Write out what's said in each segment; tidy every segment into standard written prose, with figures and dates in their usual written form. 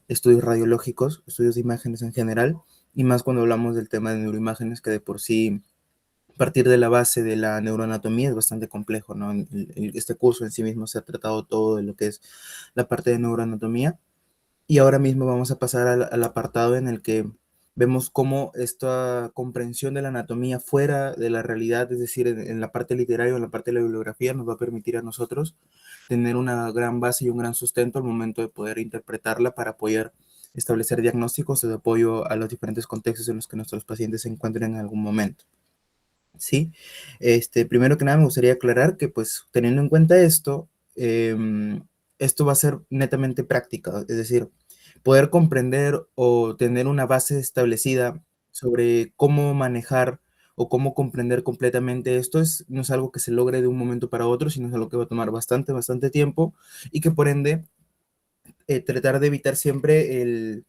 estudios radiológicos, estudios de imágenes en general, y más cuando hablamos del tema de neuroimágenes, que de por sí, partir de la base de la neuroanatomía es bastante complejo, ¿no? Este curso en sí mismo se ha tratado todo de lo que es la parte de neuroanatomía, y ahora mismo vamos a pasar al apartado en el que vemos cómo esta comprensión de la anatomía fuera de la realidad, es decir, en la parte literaria o en la parte de la bibliografía, nos va a permitir a nosotros tener una gran base y un gran sustento al momento de poder interpretarla para poder establecer diagnósticos de apoyo a los diferentes contextos en los que nuestros pacientes se encuentren en algún momento. ¿Sí? Primero que nada me gustaría aclarar que, pues, teniendo en cuenta esto, esto va a ser netamente práctica, es decir, poder comprender o tener una base establecida sobre cómo manejar o cómo comprender completamente esto no es algo que se logre de un momento para otro, sino es algo que va a tomar bastante tiempo y que por ende tratar de evitar siempre el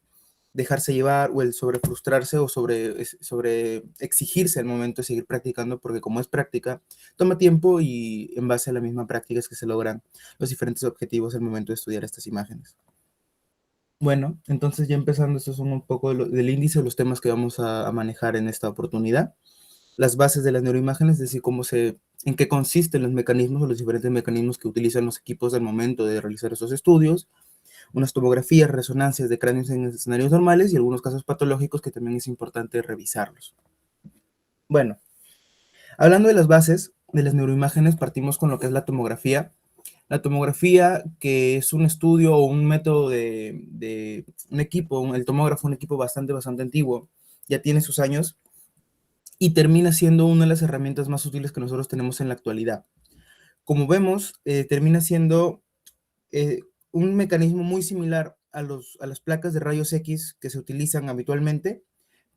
dejarse llevar o el sobre frustrarse o sobre exigirse al momento de seguir practicando, porque como es práctica, toma tiempo y en base a la misma práctica es que se logran los diferentes objetivos al momento de estudiar estas imágenes. Bueno, entonces ya empezando, estos son un poco del índice de los temas que vamos a manejar en esta oportunidad. Las bases de las neuroimágenes, es decir, en qué consisten los mecanismos o los diferentes mecanismos que utilizan los equipos al momento de realizar estos estudios, unas tomografías, resonancias de cráneos en escenarios normales y algunos casos patológicos que también es importante revisarlos. Bueno, hablando de las bases de las neuroimágenes, partimos con lo que es la tomografía. La tomografía, que es un estudio o un método de un equipo, el tomógrafo, un equipo bastante antiguo, ya tiene sus años y termina siendo una de las herramientas más útiles que nosotros tenemos en la actualidad. Como vemos, termina siendo un mecanismo muy similar a las placas de rayos X que se utilizan habitualmente,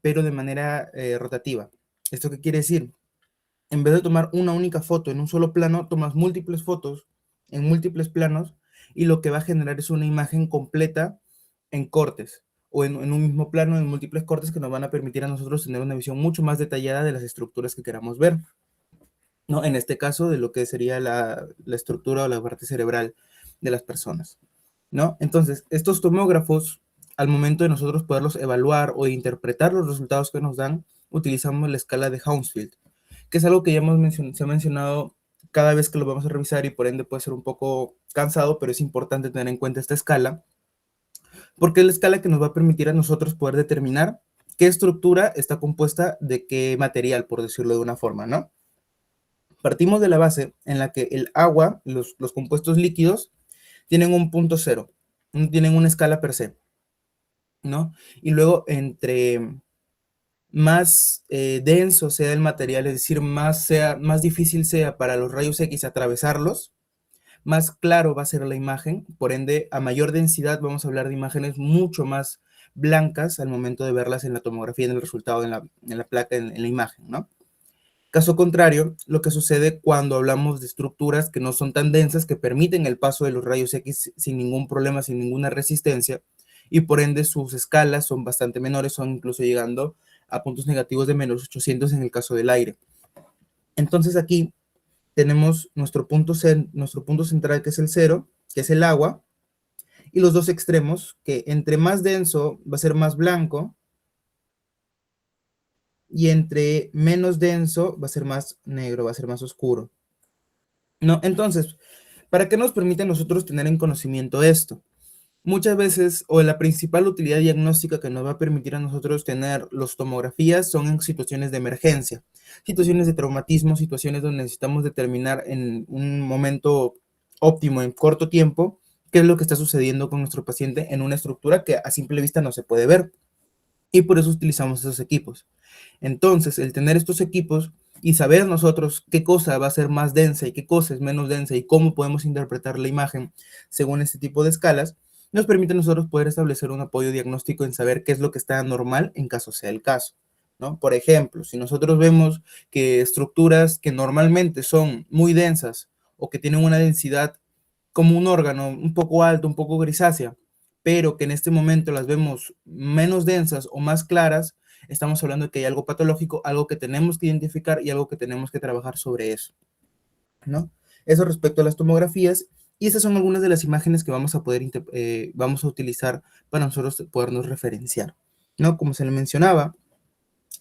pero de manera rotativa. ¿Esto qué quiere decir? En vez de tomar una única foto en un solo plano, tomas múltiples fotos en múltiples planos y lo que va a generar es una imagen completa en cortes o en un mismo plano en múltiples cortes que nos van a permitir a nosotros tener una visión mucho más detallada de las estructuras que queramos ver, ¿no? En este caso, de lo que sería la estructura o la parte cerebral de las personas, ¿no? Entonces, estos tomógrafos, al momento de nosotros poderlos evaluar o interpretar los resultados que nos dan, utilizamos la escala de Hounsfield, que es algo que ya se ha mencionado cada vez que lo vamos a revisar y por ende puede ser un poco cansado, pero es importante tener en cuenta esta escala, porque es la escala que nos va a permitir a nosotros poder determinar qué estructura está compuesta de qué material, por decirlo de una forma, ¿no? Partimos de la base en la que el agua, los compuestos líquidos, tienen un punto cero, no tienen una escala per se, ¿no? Y luego entre más denso sea el material, es decir, más difícil sea para los rayos X atravesarlos, más claro va a ser la imagen, por ende, a mayor densidad vamos a hablar de imágenes mucho más blancas al momento de verlas en la tomografía, en el resultado, en la placa, en la imagen, ¿no? Caso contrario, lo que sucede cuando hablamos de estructuras que no son tan densas, que permiten el paso de los rayos X sin ningún problema, sin ninguna resistencia, y por ende sus escalas son bastante menores, son incluso llegando a puntos negativos de menos 800 en el caso del aire. Entonces aquí tenemos nuestro punto central, que es el cero, que es el agua, y los dos extremos, que entre más denso va a ser más blanco, y entre menos denso va a ser más negro, va a ser más oscuro, ¿no? Entonces, ¿para qué nos permite a nosotros tener en conocimiento esto? Muchas veces, o la principal utilidad diagnóstica que nos va a permitir a nosotros tener las tomografías son en situaciones de emergencia, situaciones de traumatismo, situaciones donde necesitamos determinar en un momento óptimo, en corto tiempo, qué es lo que está sucediendo con nuestro paciente en una estructura que a simple vista no se puede ver. Y por eso utilizamos esos equipos. Entonces, el tener estos equipos y saber nosotros qué cosa va a ser más densa y qué cosa es menos densa y cómo podemos interpretar la imagen según este tipo de escalas, nos permite a nosotros poder establecer un apoyo diagnóstico en saber qué es lo que está normal en caso sea el caso, ¿no? Por ejemplo, si nosotros vemos que estructuras que normalmente son muy densas o que tienen una densidad como un órgano un poco alto, un poco grisácea, pero que en este momento las vemos menos densas o más claras, estamos hablando de que hay algo patológico, algo que tenemos que identificar y algo que tenemos que trabajar sobre eso, ¿no? Eso respecto a las tomografías. Y estas son algunas de las imágenes que vamos a poder vamos a utilizar para nosotros podernos referenciar, ¿no? Como se le mencionaba,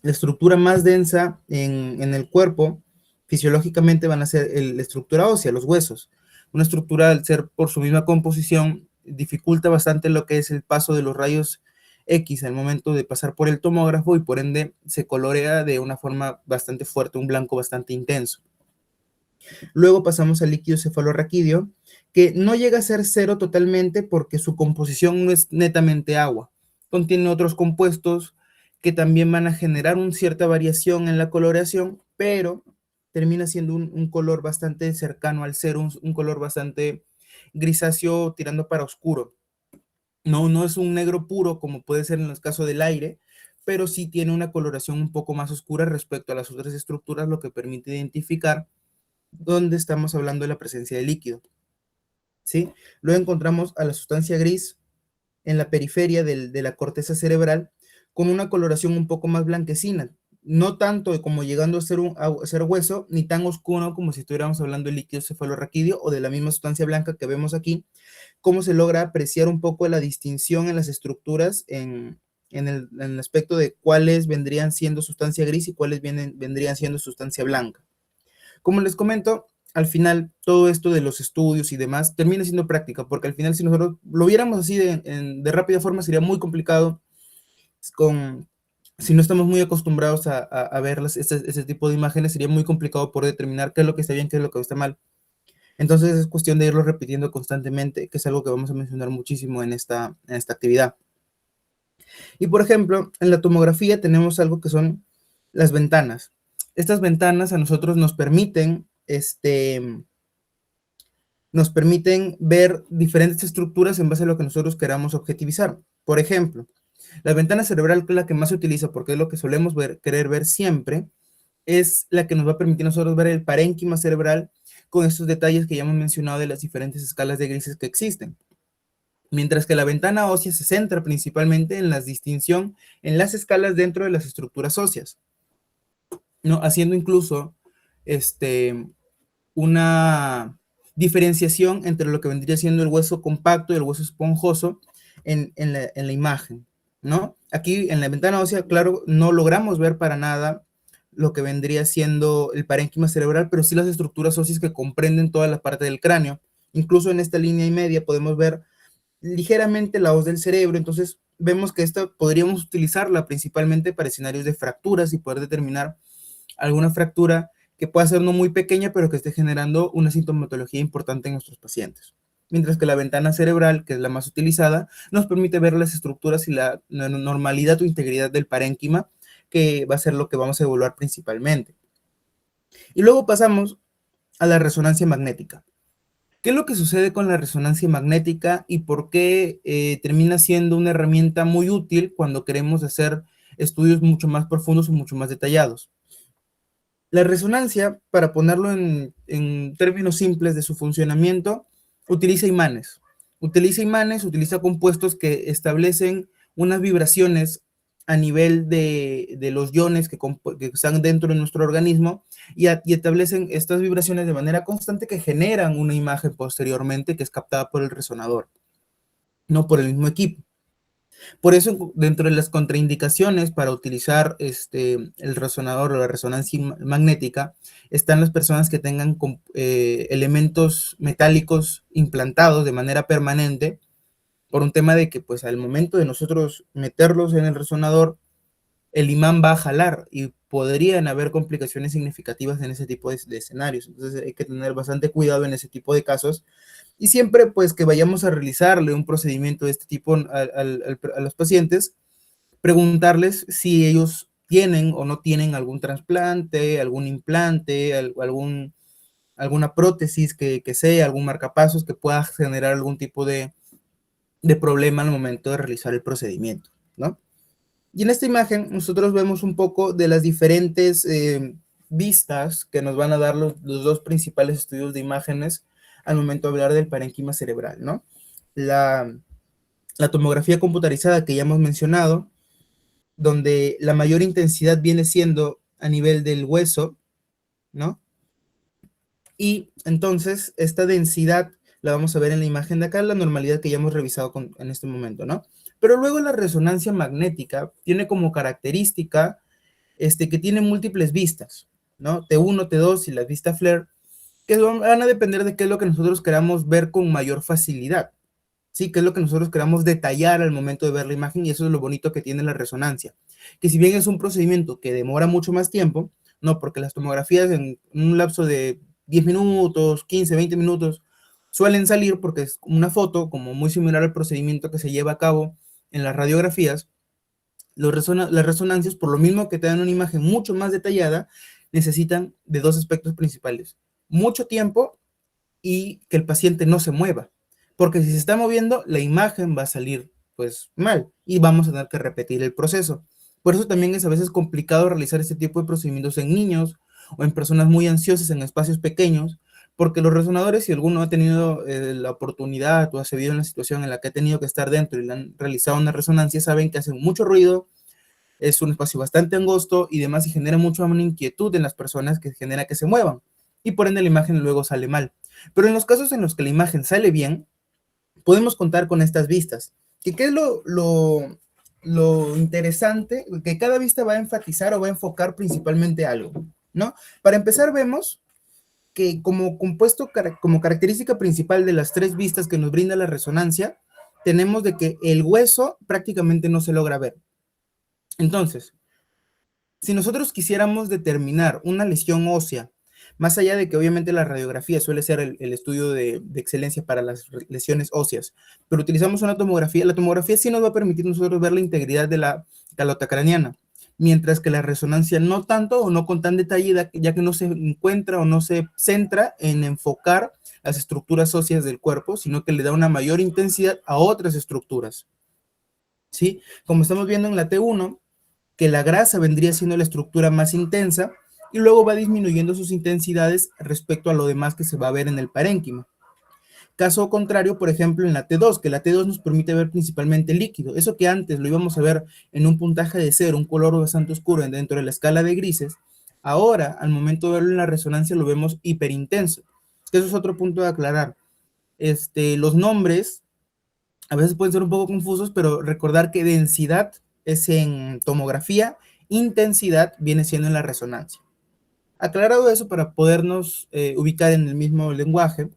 la estructura más densa en el cuerpo, fisiológicamente van a ser la estructura ósea, los huesos. Una estructura, al ser por su misma composición, dificulta bastante lo que es el paso de los rayos X al momento de pasar por el tomógrafo y por ende se colorea de una forma bastante fuerte, un blanco bastante intenso. Luego pasamos al líquido cefalorraquídeo, que no llega a ser cero totalmente porque su composición no es netamente agua. Contiene otros compuestos que también van a generar una cierta variación en la coloración, pero termina siendo un color bastante cercano al cero, un color bastante grisáceo tirando para oscuro. No es un negro puro como puede ser en el caso del aire, pero sí tiene una coloración un poco más oscura respecto a las otras estructuras, lo que permite identificar dónde estamos hablando de la presencia de líquido, ¿sí? Luego encontramos a la sustancia gris en la periferia de la corteza cerebral con una coloración un poco más blanquecina, no tanto como llegando a ser hueso, ni tan oscuro como si estuviéramos hablando del líquido cefalorraquídeo o de la misma sustancia blanca que vemos aquí, cómo se logra apreciar un poco la distinción en las estructuras en el aspecto de cuáles vendrían siendo sustancia gris y cuáles vendrían siendo sustancia blanca. Como les comento, al final todo esto de los estudios y demás termina siendo práctica, porque al final si nosotros lo viéramos así de rápida forma sería muy complicado si no estamos muy acostumbrados a ver ese tipo de imágenes, sería muy complicado por determinar qué es lo que está bien, qué es lo que está mal. Entonces es cuestión de irlo repitiendo constantemente, que es algo que vamos a mencionar muchísimo en esta actividad. Y por ejemplo, en la tomografía tenemos algo que son las ventanas. Estas ventanas a nosotros nos permiten ver diferentes estructuras en base a lo que nosotros queramos objetivizar. Por ejemplo, la ventana cerebral, que es la que más se utiliza porque es lo que solemos querer ver siempre, es la que nos va a permitir a nosotros ver el parénquima cerebral con estos detalles que ya hemos mencionado de las diferentes escalas de grises que existen. Mientras que la ventana ósea se centra principalmente en la distinción en las escalas dentro de las estructuras óseas, ¿no? Haciendo incluso una diferenciación entre lo que vendría siendo el hueso compacto y el hueso esponjoso en la imagen, ¿no? Aquí en la ventana ósea, claro, no logramos ver para nada lo que vendría siendo el parénquima cerebral, pero sí las estructuras óseas que comprenden toda la parte del cráneo. Incluso en esta línea y media podemos ver ligeramente la hoz del cerebro, entonces vemos que esta podríamos utilizarla principalmente para escenarios de fracturas y poder determinar alguna fractura que pueda ser no muy pequeña, pero que esté generando una sintomatología importante en nuestros pacientes. Mientras que la ventana cerebral, que es la más utilizada, nos permite ver las estructuras y la normalidad o integridad del parénquima, que va a ser lo que vamos a evaluar principalmente. Y luego pasamos a la resonancia magnética. ¿Qué es lo que sucede con la resonancia magnética y por qué termina siendo una herramienta muy útil cuando queremos hacer estudios mucho más profundos o mucho más detallados? La resonancia, para ponerlo en términos simples de su funcionamiento, utiliza imanes. Utiliza compuestos que establecen unas vibraciones a nivel de los iones que están dentro de nuestro organismo y establecen estas vibraciones de manera constante que generan una imagen posteriormente que es captada por el resonador, no por el mismo equipo. Por eso, dentro de las contraindicaciones para utilizar el resonador o la resonancia magnética, están las personas que tengan elementos metálicos implantados de manera permanente, por un tema de que, pues, al momento de nosotros meterlos en el resonador, el imán va a jalar y podrían haber complicaciones significativas en ese tipo de escenarios. Entonces, hay que tener bastante cuidado en ese tipo de casos. Y siempre, pues, que vayamos a realizarle un procedimiento de este tipo a los pacientes, preguntarles si ellos tienen o no tienen algún trasplante, algún implante, alguna prótesis que sea, algún marcapasos que pueda generar algún tipo de problema al momento de realizar el procedimiento, ¿no? Y en esta imagen nosotros vemos un poco de las diferentes vistas que nos van a dar los dos principales estudios de imágenes al momento de hablar del parénquima cerebral, ¿no? La, la tomografía computarizada que ya hemos mencionado, donde la mayor intensidad viene siendo a nivel del hueso, ¿no? Y entonces esta densidad la vamos a ver en la imagen de acá, la normalidad que ya hemos revisado en este momento, ¿no? Pero luego la resonancia magnética tiene como característica que tiene múltiples vistas, ¿no? T1, T2 y la vista FLAIR, que van a depender de qué es lo que nosotros queramos ver con mayor facilidad, ¿sí? Qué es lo que nosotros queramos detallar al momento de ver la imagen, y eso es lo bonito que tiene la resonancia, que si bien es un procedimiento que demora mucho más tiempo, no, porque las tomografías en un lapso de 10 minutos, 15, 20 minutos, suelen salir porque es una foto como muy similar al procedimiento que se lleva a cabo en las radiografías. Las resonancias, por lo mismo que te dan una imagen mucho más detallada, necesitan de dos aspectos principales: mucho tiempo y que el paciente no se mueva, porque si se está moviendo, la imagen va a salir pues mal y vamos a tener que repetir el proceso. Por eso también es a veces complicado realizar este tipo de procedimientos en niños o en personas muy ansiosas en espacios pequeños, porque los resonadores, si alguno ha tenido la oportunidad o ha vivido en la situación en la que ha tenido que estar dentro y le han realizado una resonancia, saben que hacen mucho ruido, es un espacio bastante angosto y demás, y genera mucha inquietud en las personas, que genera que se muevan, y por ende la imagen luego sale mal. Pero en los casos en los que la imagen sale bien, podemos contar con estas vistas. ¿Qué es lo interesante? Que cada vista va a enfatizar o va a enfocar principalmente algo, ¿no? Para empezar, vemos que como compuesto, como característica principal de las tres vistas que nos brinda la resonancia, tenemos de que el hueso prácticamente no se logra ver. Entonces, si nosotros quisiéramos determinar una lesión ósea, más allá de que obviamente la radiografía suele ser el estudio de excelencia para las lesiones óseas, pero utilizamos una tomografía, la tomografía sí nos va a permitir nosotros ver la integridad de la calota craneana, mientras que la resonancia no tanto o no con tan detalle, ya que no se encuentra o no se centra en enfocar las estructuras óseas del cuerpo, sino que le da una mayor intensidad a otras estructuras, ¿sí? Como estamos viendo en la T1, que la grasa vendría siendo la estructura más intensa y luego va disminuyendo sus intensidades respecto a lo demás que se va a ver en el parénquima. Caso contrario, por ejemplo, en la T2, que la T2 nos permite ver principalmente líquido. Eso que antes lo íbamos a ver en un puntaje de 0, un color bastante oscuro dentro de la escala de grises, ahora, al momento de verlo en la resonancia, lo vemos hiperintenso. Eso es otro punto de aclarar. Los nombres a veces pueden ser un poco confusos, pero recordar que densidad es en tomografía, intensidad viene siendo en la resonancia. Aclarado eso, para podernos ubicar en el mismo lenguaje,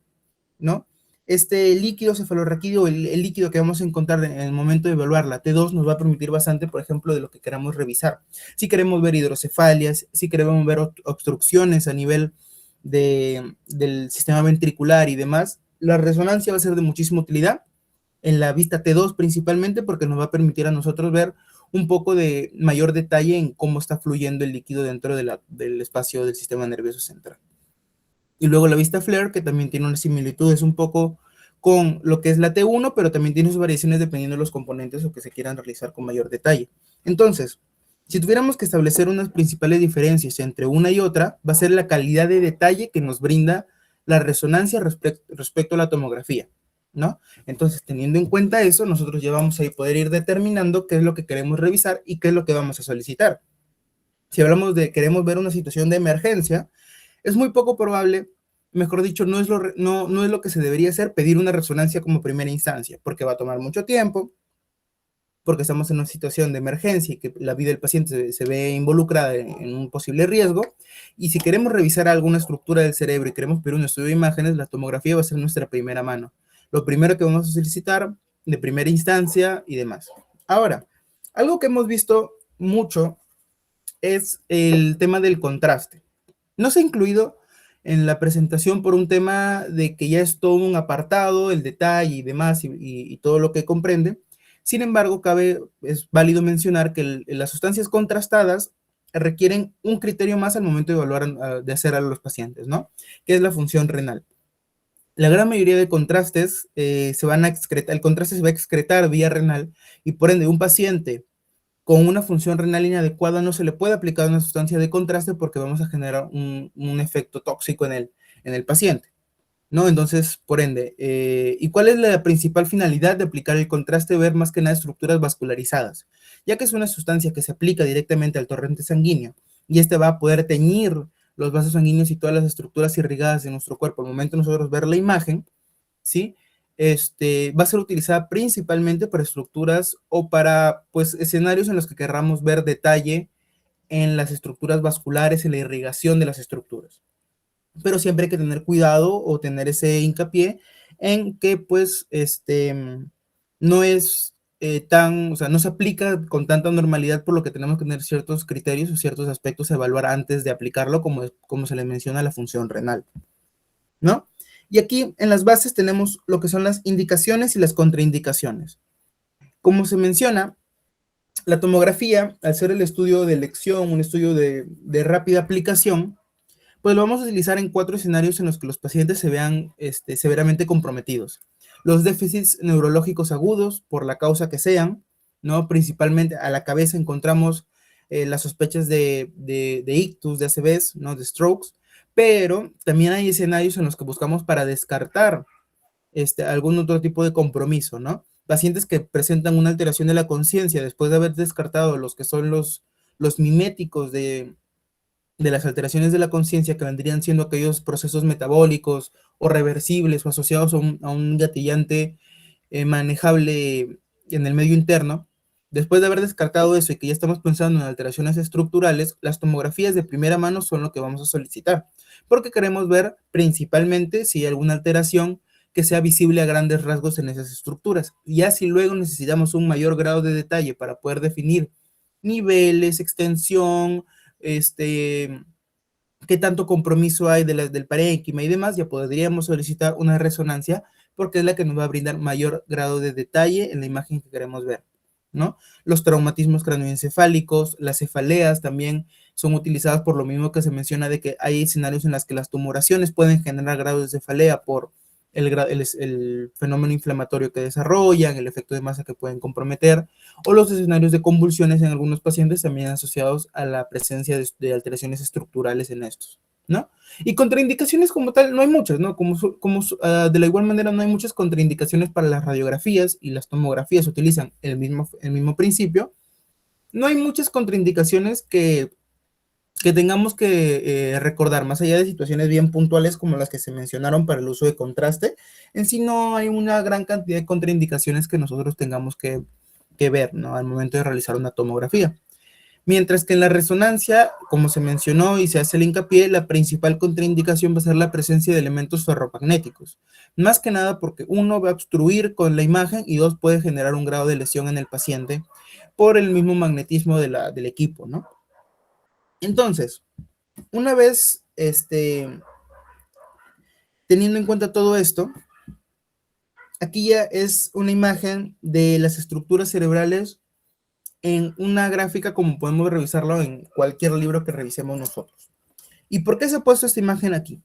¿no? Este líquido cefalorraquídeo, el líquido que vamos a encontrar en el momento de evaluar la T2, nos va a permitir bastante, por ejemplo, de lo que queramos revisar. Si queremos ver hidrocefalias, si queremos ver obstrucciones a nivel del sistema ventricular y demás, la resonancia va a ser de muchísima utilidad en la vista T2 principalmente, porque nos va a permitir a nosotros ver un poco de mayor detalle en cómo está fluyendo el líquido dentro del espacio del sistema nervioso central. Y luego la vista FLAIR, que también tiene unas similitudes un poco con lo que es la T1, pero también tiene sus variaciones dependiendo de los componentes o que se quieran realizar con mayor detalle. Entonces, si tuviéramos que establecer unas principales diferencias entre una y otra, va a ser la calidad de detalle que nos brinda la resonancia respecto a la tomografía, ¿no? Entonces, teniendo en cuenta eso, nosotros ya vamos a poder ir determinando qué es lo que queremos revisar y qué es lo que vamos a solicitar. Si hablamos de queremos ver una situación de emergencia, es muy poco probable, mejor dicho, no es lo que se debería hacer, pedir una resonancia como primera instancia, porque va a tomar mucho tiempo, porque estamos en una situación de emergencia y que la vida del paciente se ve involucrada en un posible riesgo. Y si queremos revisar alguna estructura del cerebro y queremos pedir un estudio de imágenes, la tomografía va a ser nuestra primera mano. Lo primero que vamos a solicitar de primera instancia y demás. Ahora, algo que hemos visto mucho es el tema del contraste. No se ha incluido en la presentación por un tema de que ya es todo un apartado, el detalle y demás, y todo lo que comprende. Sin embargo, es válido mencionar que las sustancias contrastadas requieren un criterio más al momento de evaluar, de hacer a los pacientes, ¿no? Que es la función renal. La gran mayoría de contrastes se van a excretar, el contraste se va a excretar vía renal, y por ende un paciente con una función renal inadecuada no se le puede aplicar una sustancia de contraste, porque vamos a generar un efecto tóxico en el paciente, ¿no? Entonces, por ende, ¿y cuál es la principal finalidad de aplicar el contraste? Ver más que nada estructuras vascularizadas, ya que es una sustancia que se aplica directamente al torrente sanguíneo, y este va a poder teñir los vasos sanguíneos y todas las estructuras irrigadas de nuestro cuerpo. Al momento de nosotros ver la imagen, ¿sí? Va a ser utilizada principalmente para estructuras o para, pues, escenarios en los que querramos ver detalle en las estructuras vasculares, en la irrigación de las estructuras. Pero siempre hay que tener cuidado o tener ese hincapié en que, pues, no es o sea, no se aplica con tanta normalidad, por lo que tenemos que tener ciertos criterios o ciertos aspectos a evaluar antes de aplicarlo, como se le menciona la función renal, ¿no? Y aquí en las bases tenemos lo que son las indicaciones y las contraindicaciones. Como se menciona, la tomografía, al ser el estudio de elección, un estudio de rápida aplicación, pues lo vamos a utilizar en 4 escenarios en los que los pacientes se vean severamente comprometidos. Los déficits neurológicos agudos, por la causa que sean, ¿no? Principalmente a la cabeza encontramos las sospechas de ictus, de ACVs, ¿no? De strokes, pero también hay escenarios en los que buscamos para descartar algún otro tipo de compromiso, ¿no? Pacientes que presentan una alteración de la conciencia después de haber descartado los que son los miméticos de las alteraciones de la conciencia, que vendrían siendo aquellos procesos metabólicos o reversibles o asociados a un gatillante manejable en el medio interno. Después de haber descartado eso y que ya estamos pensando en alteraciones estructurales, las tomografías de primera mano son lo que vamos a solicitar, porque queremos ver principalmente si hay alguna alteración que sea visible a grandes rasgos en esas estructuras. Ya si luego necesitamos un mayor grado de detalle para poder definir niveles, extensión, qué tanto compromiso hay del parénquima y demás, ya podríamos solicitar una resonancia porque es la que nos va a brindar mayor grado de detalle en la imagen que queremos ver, ¿no? Los traumatismos cráneoencefálicos, las cefaleas también son utilizadas por lo mismo que se menciona de que hay escenarios en los que las tumoraciones pueden generar grados de cefalea por el fenómeno inflamatorio que desarrollan, el efecto de masa que pueden comprometer, o los escenarios de convulsiones en algunos pacientes también asociados a la presencia de alteraciones estructurales en estos, ¿no? Y contraindicaciones como tal no hay muchas, ¿no? De la igual manera no hay muchas contraindicaciones para las radiografías y las tomografías utilizan el mismo principio. No hay muchas contraindicaciones que tengamos que recordar, más allá de situaciones bien puntuales como las que se mencionaron para el uso de contraste, en sí no hay una gran cantidad de contraindicaciones que nosotros tengamos que ver, ¿no? Al momento de realizar una tomografía. Mientras que en la resonancia, como se mencionó y se hace el hincapié, la principal contraindicación va a ser la presencia de elementos ferromagnéticos. Más que nada porque uno va a obstruir con la imagen y dos puede generar un grado de lesión en el paciente por el mismo magnetismo del equipo, ¿no? Entonces, una vez teniendo en cuenta todo esto, aquí ya es una imagen de las estructuras cerebrales en una gráfica como podemos revisarlo en cualquier libro que revisemos nosotros. ¿Y por qué se ha puesto esta imagen aquí?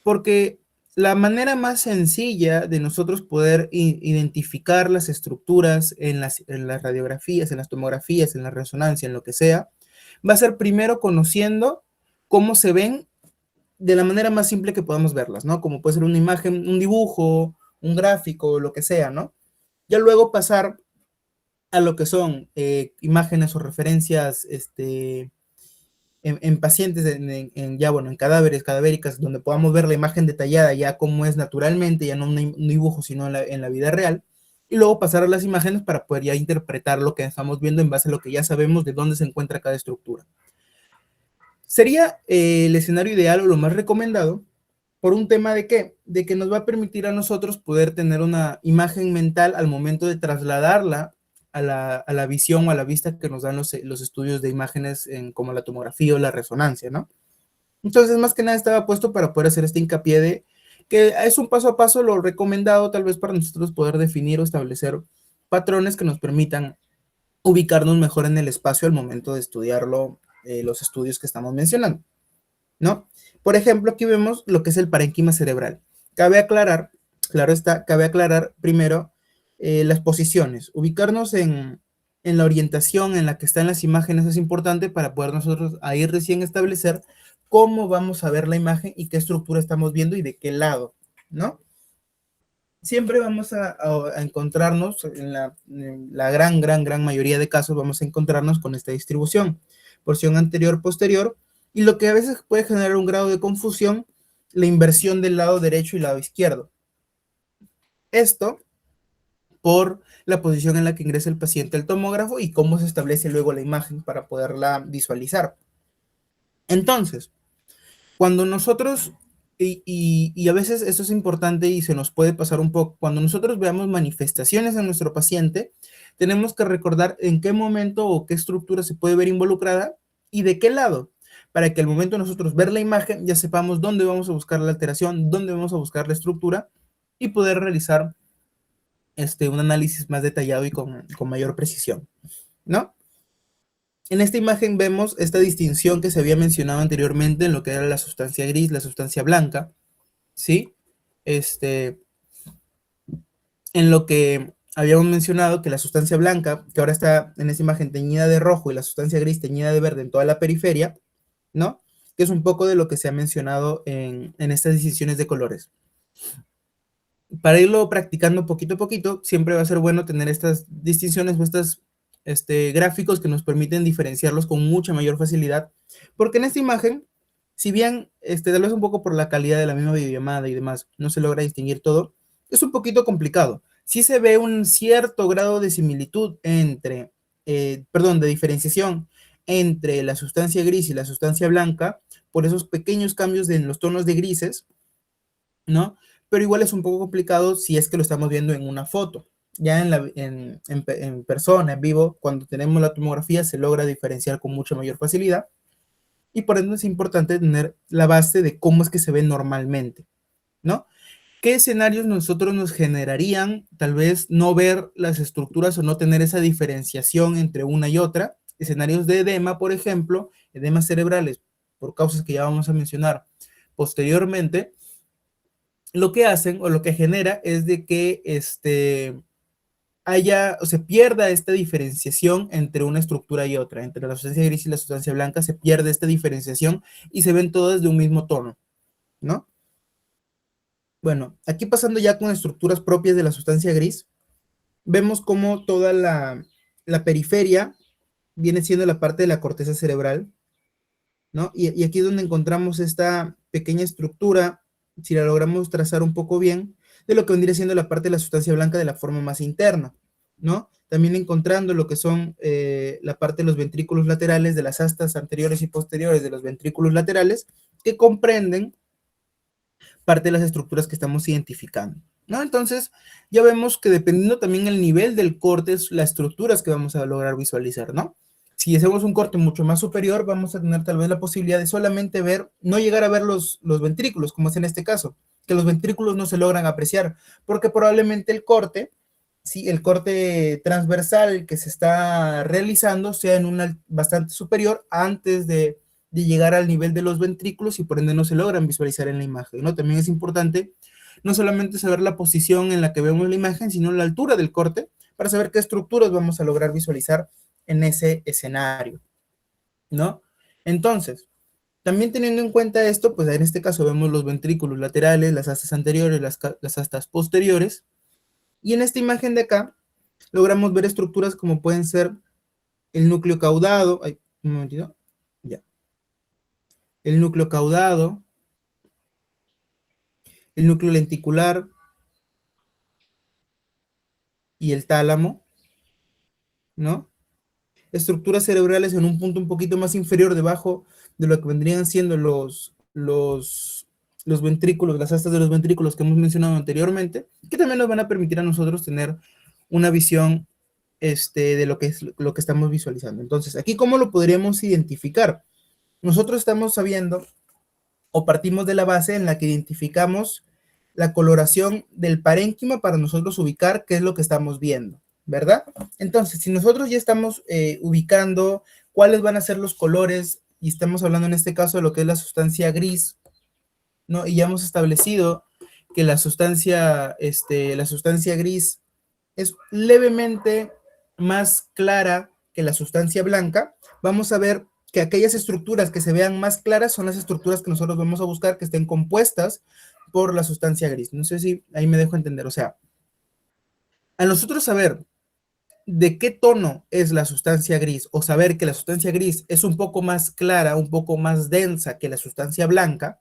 Porque la manera más sencilla de nosotros poder identificar las estructuras en las radiografías, en las tomografías, en la resonancia, en lo que sea, va a ser primero conociendo cómo se ven de la manera más simple que podamos verlas, ¿no? Como puede ser una imagen, un dibujo, un gráfico, lo que sea, ¿no? Ya luego pasar a lo que son imágenes o referencias en pacientes, ya bueno, en cadáveres, cadavéricas, donde podamos ver la imagen detallada ya como es naturalmente, ya no un dibujo, sino en la vida real. Y luego pasar a las imágenes para poder ya interpretar lo que estamos viendo en base a lo que ya sabemos de dónde se encuentra cada estructura. Sería el escenario ideal o lo más recomendado por un tema de qué? De que nos va a permitir a nosotros poder tener una imagen mental al momento de trasladarla a la visión o a la vista que nos dan los estudios de imágenes como la tomografía o la resonancia, ¿no? Entonces, más que nada estaba puesto para poder hacer este hincapié de que es un paso a paso lo recomendado tal vez para nosotros poder definir o establecer patrones que nos permitan ubicarnos mejor en el espacio al momento de estudiarlo, los estudios que estamos mencionando, ¿no? Por ejemplo, aquí vemos lo que es el parénquima cerebral. Cabe aclarar, claro está, cabe aclarar primero las posiciones. Ubicarnos en la orientación en la que están las imágenes es importante para poder nosotros ahí recién establecer cómo vamos a ver la imagen y qué estructura estamos viendo y de qué lado, ¿no? Siempre vamos a encontrarnos, en la gran mayoría de casos, vamos a encontrarnos con esta distribución. Porción anterior, posterior, y lo que a veces puede generar un grado de confusión, la inversión del lado derecho y lado izquierdo. Esto por la posición en la que ingresa el paciente al tomógrafo y cómo se establece luego la imagen para poderla visualizar. Entonces, cuando nosotros, y a veces esto es importante y se nos puede pasar un poco, cuando nosotros veamos manifestaciones en nuestro paciente, tenemos que recordar en qué momento o qué estructura se puede ver involucrada y de qué lado, para que al momento de nosotros ver la imagen ya sepamos dónde vamos a buscar la alteración, dónde vamos a buscar la estructura y poder realizar un análisis más detallado y con mayor precisión, ¿no? En esta imagen vemos esta distinción que se había mencionado anteriormente en lo que era la sustancia gris, la sustancia blanca, ¿sí? En lo que habíamos mencionado que la sustancia blanca, que ahora está en esta imagen teñida de rojo y la sustancia gris teñida de verde en toda la periferia, ¿no? Que es un poco de lo que se ha mencionado en estas decisiones de colores. Para irlo practicando poquito a poquito, siempre va a ser bueno tener estas distinciones o estos gráficos que nos permiten diferenciarlos con mucha mayor facilidad, porque en esta imagen, si bien tal vez un poco por la calidad de la misma videollamada y demás, no se logra distinguir todo, es un poquito complicado. Sí se ve un cierto grado de similitud entre, de diferenciación entre la sustancia gris y la sustancia blanca, por esos pequeños cambios en los tonos de grises, ¿no? Pero igual es un poco complicado si es que lo estamos viendo en una foto. Ya en persona, en vivo, cuando tenemos la tomografía, se logra diferenciar con mucha mayor facilidad. Y por eso es importante tener la base de cómo es que se ve normalmente, ¿no? ¿Qué escenarios nosotros nos generarían tal vez no ver las estructuras o no tener esa diferenciación entre una y otra? Escenarios de edema, por ejemplo, edemas cerebrales, por causas que ya vamos a mencionar posteriormente, lo que hacen o lo que genera es de que haya o se pierda esta diferenciación entre una estructura y otra, entre la sustancia gris y la sustancia blanca, se pierde esta diferenciación y se ven todas de un mismo tono, ¿no? Bueno, aquí pasando ya con estructuras propias de la sustancia gris, vemos cómo toda la periferia viene siendo la parte de la corteza cerebral, ¿no? Y aquí es donde encontramos esta pequeña estructura, si la logramos trazar un poco bien, de lo que vendría siendo la parte de la sustancia blanca de la forma más interna, ¿no? También encontrando lo que son la parte de los ventrículos laterales, de las astas anteriores y posteriores de los ventrículos laterales, que comprenden parte de las estructuras que estamos identificando, ¿no? Entonces, ya vemos que dependiendo también el nivel del corte, es las estructuras que vamos a lograr visualizar, ¿no? Si hacemos un corte mucho más superior, vamos a tener tal vez la posibilidad de solamente ver, no llegar a ver los ventrículos, como es en este caso, que los ventrículos no se logran apreciar, porque probablemente el corte, si el corte transversal que se está realizando sea en una bastante superior antes de llegar al nivel de los ventrículos y por ende no se logran visualizar en la imagen, ¿no? También es importante no solamente saber la posición en la que vemos la imagen, sino la altura del corte para saber qué estructuras vamos a lograr visualizar en ese escenario, ¿no? Entonces, también teniendo en cuenta esto, pues en este caso vemos los ventrículos laterales, las astas anteriores, las astas posteriores, y en esta imagen de acá logramos ver estructuras como pueden ser el núcleo caudado, ay, un momentito, ya, el núcleo caudado, el núcleo lenticular y el tálamo, ¿no? Estructuras cerebrales en un punto un poquito más inferior debajo de lo que vendrían siendo los ventrículos, las astas de los ventrículos que hemos mencionado anteriormente, que también nos van a permitir a nosotros tener una visión de lo que es lo que estamos visualizando. Entonces, aquí, ¿cómo lo podríamos identificar? Nosotros estamos sabiendo o partimos de la base en la que identificamos la coloración del parénquima para nosotros ubicar qué es lo que estamos viendo, ¿verdad? Entonces, si nosotros ya estamos ubicando cuáles van a ser los colores y estamos hablando en este caso de lo que es la sustancia gris, ¿no? Y ya hemos establecido que la sustancia gris es levemente más clara que la sustancia blanca, vamos a ver que aquellas estructuras que se vean más claras son las estructuras que nosotros vamos a buscar que estén compuestas por la sustancia gris. No sé si ahí me dejo entender. O sea, a nosotros saber de qué tono es la sustancia gris o saber que la sustancia gris es un poco más clara, un poco más densa que la sustancia blanca,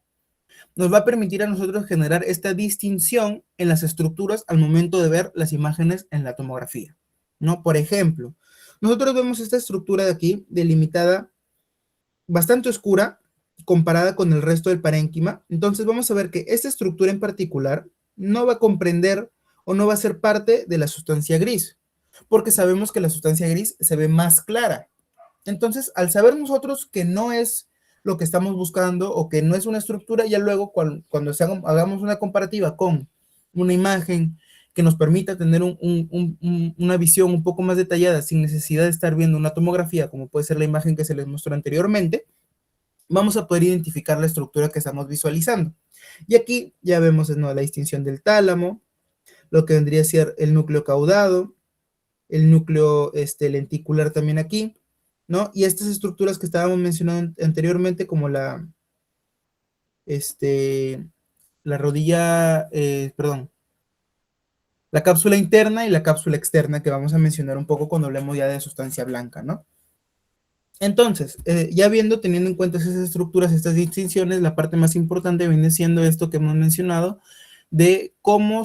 nos va a permitir a nosotros generar esta distinción en las estructuras al momento de ver las imágenes en la tomografía, ¿no? Por ejemplo, nosotros vemos esta estructura de aquí delimitada bastante oscura comparada con el resto del parénquima. Entonces vamos a ver que esta estructura en particular no va a comprender o no va a ser parte de la sustancia gris, porque sabemos que la sustancia gris se ve más clara. Entonces, al saber nosotros que no es lo que estamos buscando o que no es una estructura, ya luego cuando hagamos una comparativa con una imagen que nos permita tener una visión un poco más detallada sin necesidad de estar viendo una tomografía, como puede ser la imagen que se les mostró anteriormente, vamos a poder identificar la estructura que estamos visualizando. Y aquí ya vemos ¿no? la distinción del tálamo, lo que vendría a ser el núcleo caudado, el núcleo lenticular también aquí, ¿no? Y estas estructuras que estábamos mencionando anteriormente, como la rodilla, perdón, la cápsula interna y la cápsula externa, que vamos a mencionar un poco cuando hablemos ya de sustancia blanca, ¿no? Entonces, ya teniendo en cuenta esas estructuras, estas distinciones, la parte más importante viene siendo esto que hemos mencionado, de cómo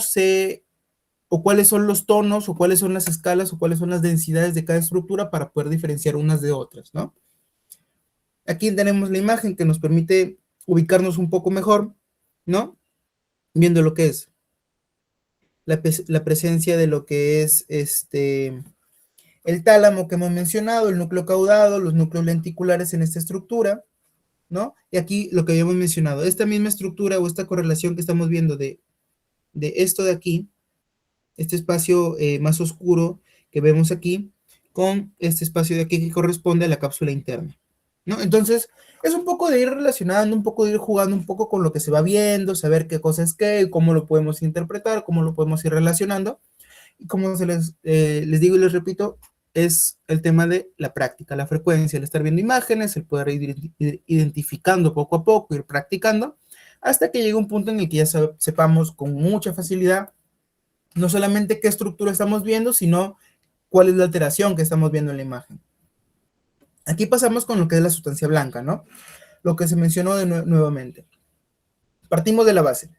o cuáles son los tonos, o cuáles son las escalas, o cuáles son las densidades de cada estructura para poder diferenciar unas de otras, ¿no? Aquí tenemos la imagen que nos permite ubicarnos un poco mejor, ¿no? Viendo lo que es la presencia de lo que es el tálamo que hemos mencionado, el núcleo caudado, los núcleos lenticulares en esta estructura, ¿no? Y aquí lo que habíamos mencionado, esta misma estructura o esta correlación que estamos viendo de esto de aquí, este espacio más oscuro que vemos aquí, con este espacio de aquí que corresponde a la cápsula interna, ¿no? Entonces, es un poco de ir relacionando, un poco de ir jugando un poco con lo que se va viendo, saber qué cosa es qué, cómo lo podemos interpretar, cómo lo podemos ir relacionando. Y como les digo y les repito, es el tema de la práctica, la frecuencia, el estar viendo imágenes, el poder ir identificando poco a poco, ir practicando, hasta que llegue un punto en el que ya sepamos con mucha facilidad no solamente qué estructura estamos viendo, sino cuál es la alteración que estamos viendo en la imagen. Aquí pasamos con lo que es la sustancia blanca, ¿no? Lo que se mencionó nuevamente. Partimos de la base.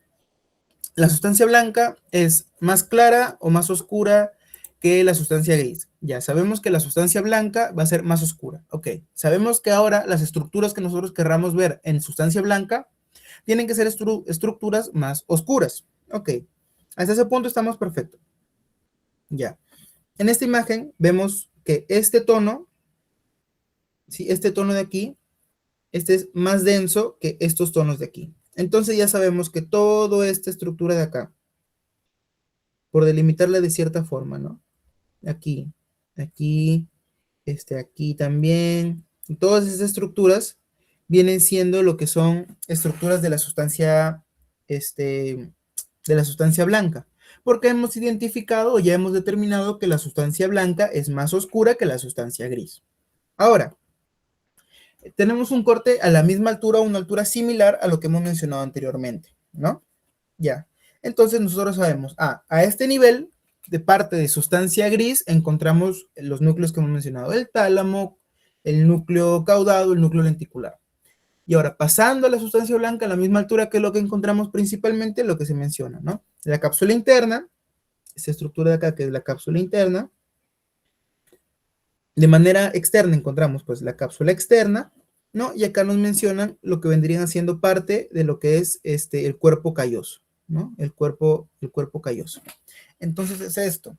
La sustancia blanca es más clara o más oscura que la sustancia gris. Ya sabemos que la sustancia blanca va a ser más oscura. Ok, sabemos que ahora las estructuras que nosotros querramos ver en sustancia blanca tienen que ser estructuras más oscuras. Ok, hasta ese punto estamos perfectos. Ya. En esta imagen vemos que este tono, ¿sí? Este tono de aquí, este es más denso que estos tonos de aquí. Entonces ya sabemos que toda esta estructura de acá, por delimitarla de cierta forma, ¿no? Aquí, aquí, aquí también. Todas estas estructuras vienen siendo lo que son estructuras de la sustancia, blanca. Porque hemos identificado o ya hemos determinado que la sustancia blanca es más oscura que la sustancia gris. Ahora, tenemos un corte a la misma altura o una altura similar a lo que hemos mencionado anteriormente, ¿no? Ya. Entonces nosotros sabemos, a este nivel de parte de sustancia gris encontramos los núcleos que hemos mencionado, el tálamo, el núcleo caudado, el núcleo lenticular. Y ahora, pasando a la sustancia blanca a la misma altura que lo que encontramos principalmente, lo que se menciona, ¿no? La cápsula interna, esta estructura de acá que es la cápsula interna. De manera externa encontramos pues la cápsula externa, ¿no? Y acá nos mencionan lo que vendrían siendo parte de lo que es el cuerpo calloso, ¿no? El cuerpo calloso. Entonces es esto,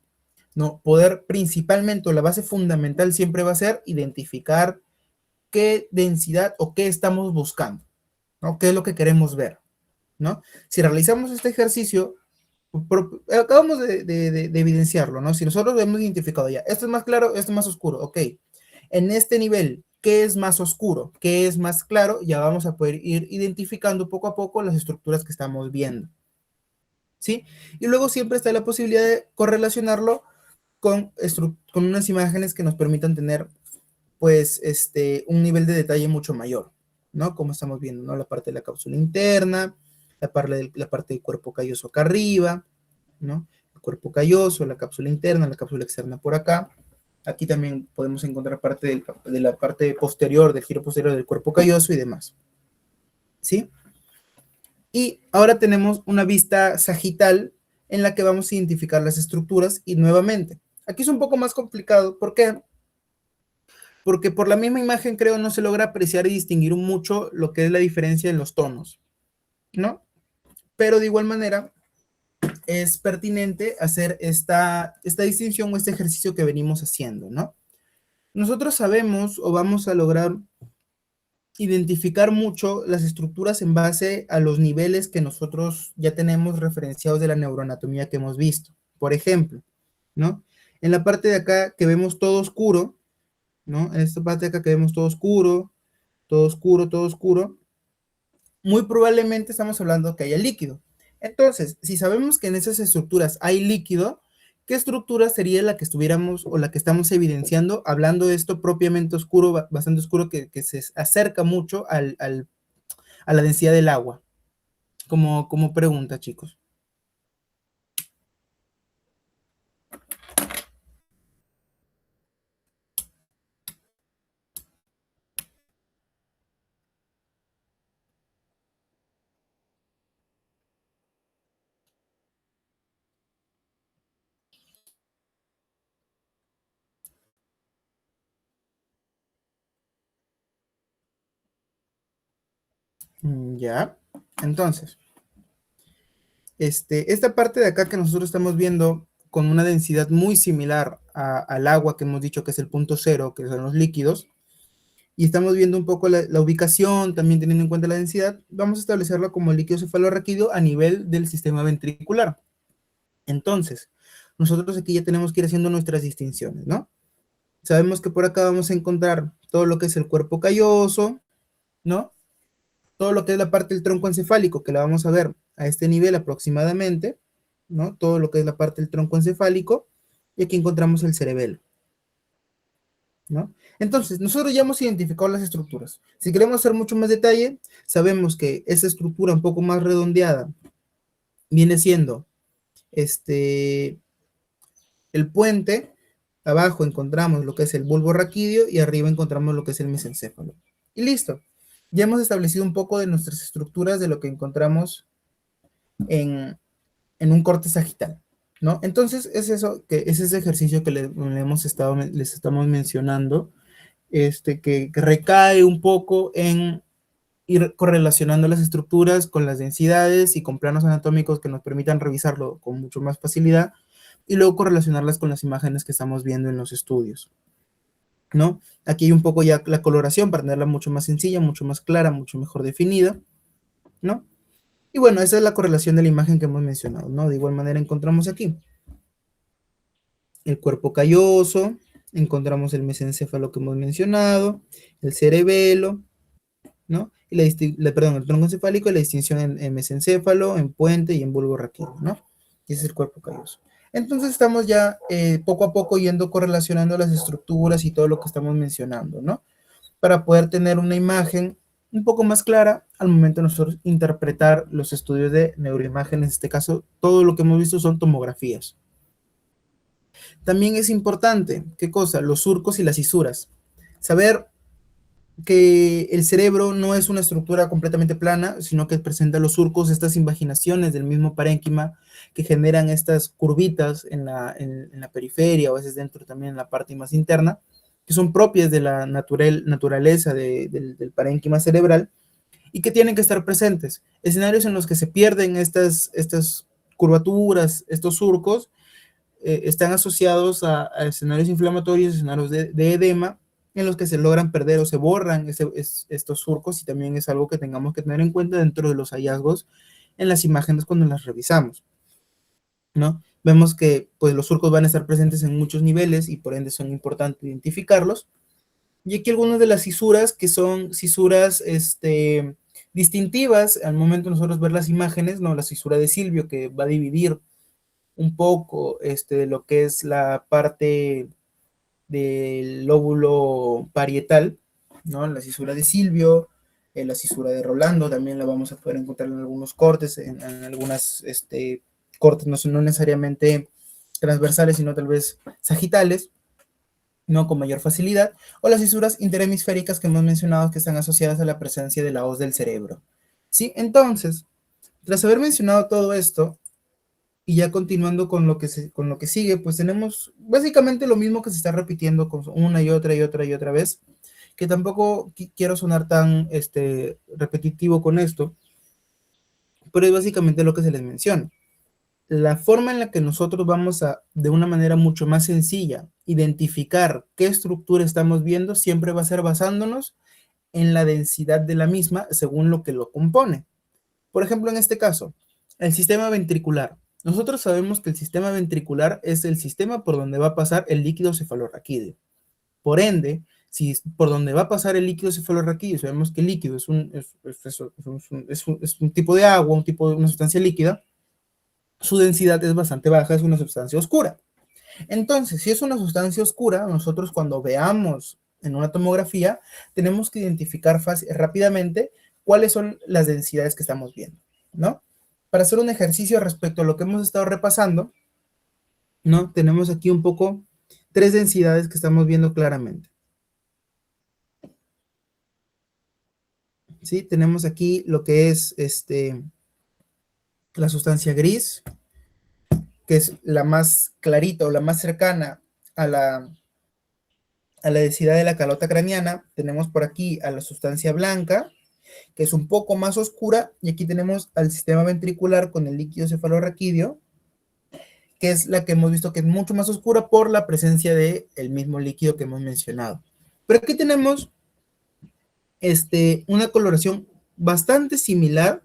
¿no? Poder principalmente, o la base fundamental siempre va a ser identificar qué densidad o qué estamos buscando, ¿no? ¿Qué es lo que queremos ver, ¿no? Si realizamos este ejercicio, acabamos de evidenciarlo, ¿no? Si nosotros lo hemos identificado ya, esto es más claro, esto es más oscuro, ok. En este nivel, ¿qué es más oscuro? ¿Qué es más claro? Ya vamos a poder ir identificando poco a poco las estructuras que estamos viendo, ¿sí? Y luego siempre está la posibilidad de correlacionarlo con unas imágenes que nos permitan tener, pues, un nivel de detalle mucho mayor, ¿no? Como estamos viendo, ¿no? La parte de la cápsula interna, la parte del cuerpo calloso acá arriba, ¿no? El cuerpo calloso, la cápsula interna, la cápsula externa por acá. Aquí también podemos encontrar parte de la parte posterior, del giro posterior del cuerpo calloso y demás, ¿sí? Y ahora tenemos una vista sagital en la que vamos a identificar las estructuras y nuevamente. Aquí es un poco más complicado. ¿Por qué? Porque por la misma imagen creo no se logra apreciar y distinguir mucho lo que es la diferencia en los tonos, ¿no? Pero de igual manera es pertinente hacer esta distinción o este ejercicio que venimos haciendo, ¿no? Nosotros sabemos o vamos a lograr identificar mucho las estructuras en base a los niveles que nosotros ya tenemos referenciados de la neuroanatomía que hemos visto. Por ejemplo, ¿no? En la parte de acá que vemos todo oscuro, ¿no? En esta parte de acá que vemos todo oscuro, todo oscuro, todo oscuro, muy probablemente estamos hablando que haya líquido. Entonces, si sabemos que en esas estructuras hay líquido, ¿qué estructura sería la que estuviéramos o la que estamos evidenciando, hablando de esto propiamente oscuro, bastante oscuro, que se acerca mucho a la densidad del agua? Como pregunta, chicos. Ya. Entonces, esta parte de acá que nosotros estamos viendo con una densidad muy similar al agua que hemos dicho que es el punto cero, que son los líquidos, y estamos viendo un poco la ubicación, también teniendo en cuenta la densidad, vamos a establecerlo como líquido cefalorraquídeo a nivel del sistema ventricular. Entonces, nosotros aquí ya tenemos que ir haciendo nuestras distinciones, ¿no? Sabemos que por acá vamos a encontrar todo lo que es el cuerpo calloso, ¿no? Todo lo que es la parte del tronco encefálico, que la vamos a ver a este nivel aproximadamente, ¿no? Todo lo que es la parte del tronco encefálico, y aquí encontramos el cerebelo, ¿no? Entonces, nosotros ya hemos identificado las estructuras. Si queremos hacer mucho más detalle, sabemos que esa estructura un poco más redondeada viene siendo el puente, abajo encontramos lo que es el bulbo raquídeo y arriba encontramos lo que es el mesencéfalo. Y listo. Ya hemos establecido un poco de nuestras estructuras de lo que encontramos en, en un corte sagital, ¿no? Entonces, es ese ejercicio que les estamos mencionando, que recae un poco en ir correlacionando las estructuras con las densidades y con planos anatómicos que nos permitan revisarlo con mucho más facilidad y luego correlacionarlas con las imágenes que estamos viendo en los estudios, ¿no? Aquí hay un poco ya la coloración para tenerla mucho más sencilla, mucho más clara, mucho mejor definida, ¿no? Y bueno, esa es la correlación de la imagen que hemos mencionado, ¿no? De igual manera encontramos aquí el cuerpo calloso, encontramos el mesencéfalo que hemos mencionado, el cerebelo, ¿no? Y perdón, el tronco encefálico y la distinción en mesencéfalo, en puente y en bulbo raquídeo, ¿no? Y ese es el cuerpo calloso. Entonces estamos ya poco a poco yendo correlacionando las estructuras y todo lo que estamos mencionando, ¿no? Para poder tener una imagen un poco más clara al momento de nosotros interpretar los estudios de neuroimagen. En este caso, todo lo que hemos visto son tomografías. También es importante, ¿qué cosa? Los surcos y las cisuras. Saber que el cerebro no es una estructura completamente plana, sino que presenta los surcos, estas invaginaciones del mismo parénquima que generan estas curvitas en la periferia o a veces dentro también en la parte más interna, que son propias de la naturaleza del parénquima cerebral y que tienen que estar presentes. Escenarios en los que se pierden estas curvaturas, estos surcos, están asociados a escenarios inflamatorios, escenarios de edema, en los que se logran perder o se borran estos surcos y también es algo que tengamos que tener en cuenta dentro de los hallazgos en las imágenes cuando las revisamos, ¿no? Vemos que pues, los surcos van a estar presentes en muchos niveles y por ende son importantes identificarlos. Y aquí algunas de las cisuras que son cisuras distintivas al momento de nosotros ver las imágenes, ¿no? La cisura de Silvio que va a dividir un poco de lo que es la parte del lóbulo parietal, ¿no? La cisura de Silvio, la cisura de Rolando, también la vamos a poder encontrar en algunos cortes, en algunas cortes no necesariamente transversales, sino tal vez sagitales, ¿no? Con mayor facilidad, o las cisuras interhemisféricas que hemos mencionado que están asociadas a la presencia de la hoz del cerebro, ¿sí? Entonces, Tras haber mencionado todo esto, y ya continuando con lo que sigue, pues tenemos básicamente lo mismo que se está repitiendo con una y otra y otra y otra vez, que tampoco quiero sonar tan repetitivo con esto, pero es básicamente lo que se les menciona. La forma en la que nosotros vamos a, de una manera mucho más sencilla, identificar qué estructura estamos viendo, siempre va a ser basándonos en la densidad de la misma según lo que lo compone. Por ejemplo, en este caso, el sistema ventricular. Nosotros sabemos que el sistema ventricular es el sistema por donde va a pasar el líquido cefalorraquídeo. Por ende, si por donde va a pasar el líquido cefalorraquídeo, sabemos que el líquido es un tipo de agua, un tipo de una sustancia líquida, su densidad es bastante baja, es una sustancia oscura. Entonces, si es una sustancia oscura, nosotros cuando veamos en una tomografía, tenemos que identificar rápidamente cuáles son las densidades que estamos viendo, ¿no? Para hacer un ejercicio respecto a lo que hemos estado repasando, ¿no? Tenemos aquí un poco 3 densidades que estamos viendo claramente. ¿Sí? Tenemos aquí lo que es la sustancia gris, que es la más clarita o la más cercana a la densidad de la calota craneana. Tenemos por aquí a la sustancia blanca, que es un poco más oscura, y aquí tenemos al sistema ventricular con el líquido cefalorraquídeo, que es la que hemos visto que es mucho más oscura por la presencia del mismo líquido que hemos mencionado. Pero aquí tenemos una coloración bastante similar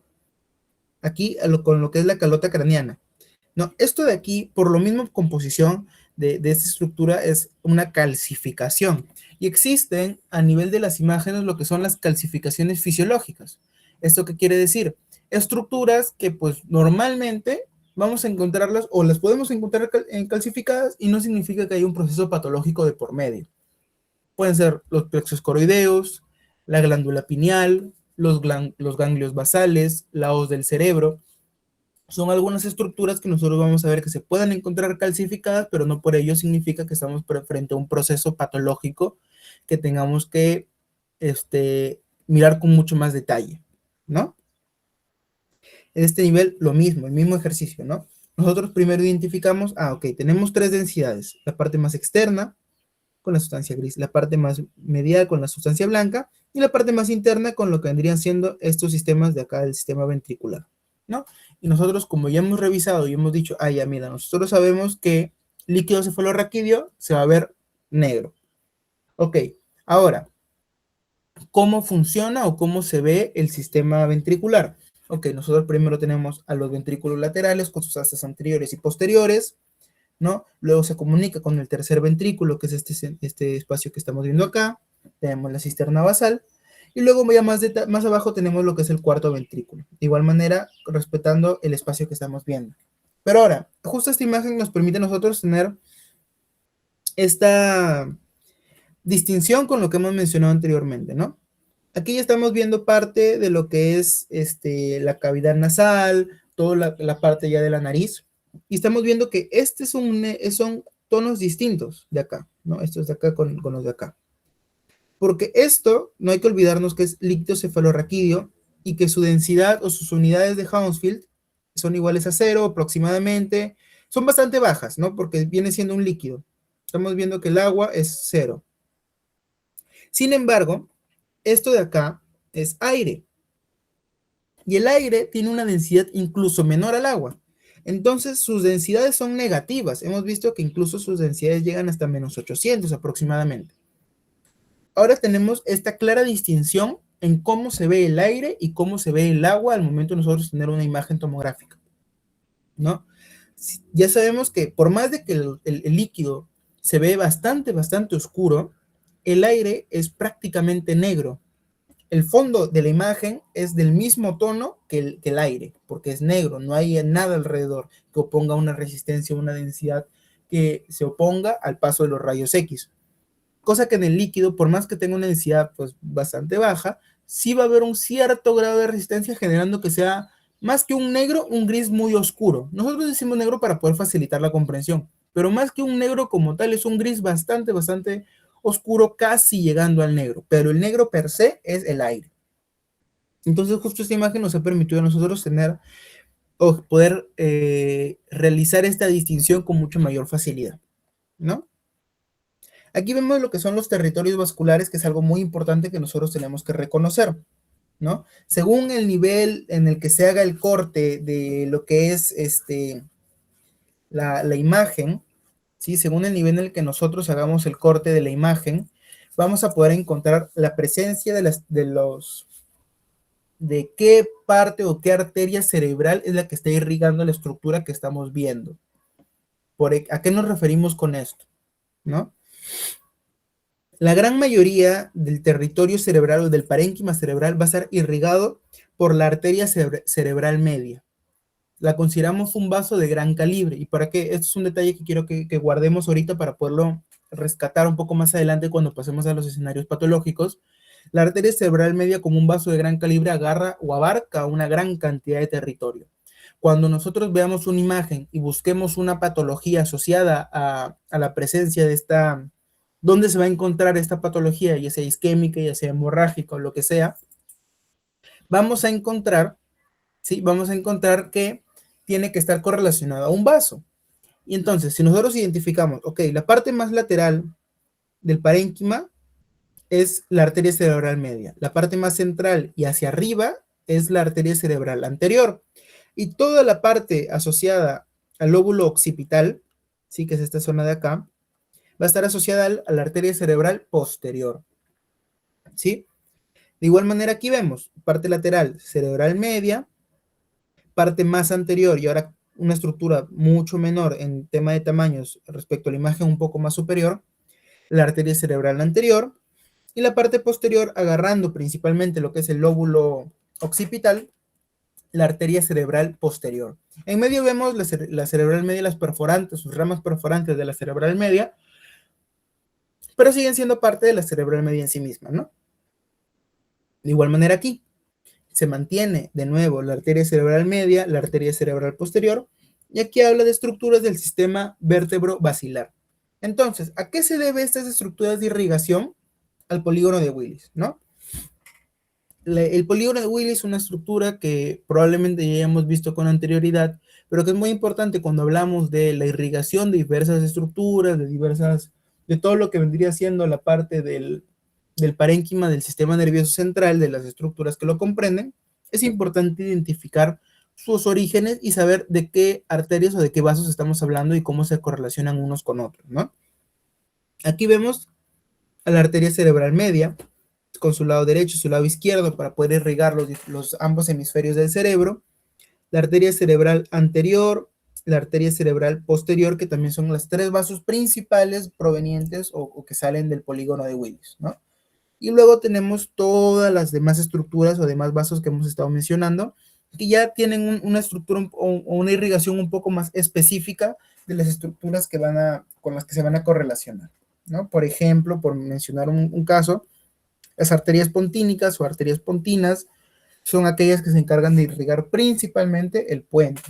aquí con lo que es la calota craneana. No, esto de aquí, por lo mismo composición de esta estructura, es una calcificación. Y existen a nivel de las imágenes lo que son las calcificaciones fisiológicas. ¿Esto qué quiere decir? Estructuras que pues normalmente vamos a encontrarlas o las podemos encontrar calcificadas y no significa que haya un proceso patológico de por medio. Pueden ser los plexos coroideos, la glándula pineal, los ganglios basales, la hoz del cerebro. Son algunas estructuras que nosotros vamos a ver que se puedan encontrar calcificadas, pero no por ello significa que estamos frente a un proceso patológico que tengamos que mirar con mucho más detalle, ¿no? En este nivel, lo mismo, el mismo ejercicio, ¿no? Nosotros primero identificamos, ok, tenemos 3 densidades, la parte más externa con la sustancia gris, la parte más medial con la sustancia blanca y la parte más interna con lo que vendrían siendo estos sistemas de acá del sistema ventricular, ¿no? Y nosotros, como ya hemos revisado y hemos dicho, ya mira, nosotros sabemos que líquido cefalorraquídeo se va a ver negro. Ok, ahora, ¿cómo funciona o cómo se ve el sistema ventricular? Ok, nosotros primero tenemos a los ventrículos laterales con sus astas anteriores y posteriores, ¿no? Luego se comunica con el tercer ventrículo, que es este espacio que estamos viendo acá. Tenemos la cisterna basal. Y luego ya más abajo tenemos lo que es el cuarto ventrículo. De igual manera, respetando el espacio que estamos viendo. Pero ahora, justo esta imagen nos permite a nosotros tener esta distinción con lo que hemos mencionado anteriormente, ¿no? Aquí ya estamos viendo parte de lo que es la cavidad nasal, toda la parte ya de la nariz, y estamos viendo que son tonos distintos de acá, ¿no? Estos de acá con los de acá. Porque esto, no hay que olvidarnos que es líquido cefalorraquídeo y que su densidad o sus unidades de Hounsfield son iguales a 0 aproximadamente. Son bastante bajas, ¿no? Porque viene siendo un líquido. Estamos viendo que el agua es 0. Sin embargo, esto de acá es aire. Y el aire tiene una densidad incluso menor al agua. Entonces sus densidades son negativas. Hemos visto que incluso sus densidades llegan hasta menos 800 aproximadamente. Ahora tenemos esta clara distinción en cómo se ve el aire y cómo se ve el agua al momento de nosotros tener una imagen tomográfica, ¿no? Ya sabemos que por más de que el líquido se ve bastante oscuro, el aire es prácticamente negro. El fondo de la imagen es del mismo tono que el aire, porque es negro, no hay nada alrededor que oponga una resistencia, una densidad que se oponga al paso de los rayos X. Cosa que en el líquido, por más que tenga una densidad pues bastante baja, sí va a haber un cierto grado de resistencia, generando que sea más que un negro, un gris muy oscuro. Nosotros decimos negro para poder facilitar la comprensión, pero más que un negro como tal, es un gris bastante oscuro, casi llegando al negro, pero el negro per se es el aire. Entonces, justo esta imagen nos ha permitido a nosotros tener o poder realizar esta distinción con mucha mayor facilidad, ¿no? Aquí vemos lo que son los territorios vasculares, que es algo muy importante que nosotros tenemos que reconocer, ¿no? Según el nivel en el que se haga el corte de lo que es la imagen, ¿sí? Según el nivel en el que nosotros hagamos el corte de la imagen, vamos a poder encontrar la presencia de qué parte o qué arteria cerebral es la que está irrigando la estructura que estamos viendo. ¿A qué nos referimos con esto? ¿No? La gran mayoría del territorio cerebral o del parénquima cerebral va a estar irrigado por la arteria cerebral media. La consideramos un vaso de gran calibre. ¿Y para qué? Esto es un detalle que quiero que guardemos ahorita para poderlo rescatar un poco más adelante cuando pasemos a los escenarios patológicos. La arteria cerebral media, como un vaso de gran calibre, agarra o abarca una gran cantidad de territorio. Cuando nosotros veamos una imagen y busquemos una patología asociada a la presencia de esta, ¿dónde se va a encontrar esta patología? Ya sea isquémica, ya sea hemorrágica o lo que sea, vamos a encontrar, ¿sí? Vamos a encontrar que tiene que estar correlacionada a un vaso. Y entonces, si nosotros identificamos, ok, la parte más lateral del parénquima es la arteria cerebral media. La parte más central y hacia arriba es la arteria cerebral anterior. Y toda la parte asociada al lóbulo occipital, ¿sí? Que es esta zona de acá, va a estar asociada a la arteria cerebral posterior, ¿sí? De igual manera aquí vemos parte lateral cerebral media, parte más anterior y ahora una estructura mucho menor en tema de tamaños respecto a la imagen un poco más superior, la arteria cerebral anterior, y la parte posterior agarrando principalmente lo que es el lóbulo occipital, la arteria cerebral posterior. En medio vemos la cerebral media, las perforantes, sus ramas perforantes de la cerebral media, pero siguen siendo parte de la cerebral media en sí misma, ¿no? De igual manera aquí, se mantiene de nuevo la arteria cerebral media, la arteria cerebral posterior, y aquí habla de estructuras del sistema vértebro-basilar. Entonces, ¿a qué se debe estas estructuras de irrigación? Al polígono de Willis, ¿no? El polígono de Willis es una estructura que probablemente ya hayamos visto con anterioridad, pero que es muy importante cuando hablamos de la irrigación de diversas estructuras, de todo lo que vendría siendo la parte del parénquima del sistema nervioso central, de las estructuras que lo comprenden. Es importante identificar sus orígenes y saber de qué arterias o de qué vasos estamos hablando y cómo se correlacionan unos con otros, ¿no? Aquí vemos a la arteria cerebral media, con su lado derecho y su lado izquierdo para poder irrigar ambos hemisferios del cerebro, la arteria cerebral anterior, la arteria cerebral posterior, que también son los tres vasos principales provenientes o que salen del polígono de Willis, ¿no? Y luego tenemos todas las demás estructuras o demás vasos que hemos estado mencionando, que ya tienen una estructura o una irrigación un poco más específica de las estructuras con las que se van a correlacionar, ¿no? Por ejemplo, por mencionar un caso, las arterias pontínicas o arterias pontinas son aquellas que se encargan de irrigar principalmente el puente.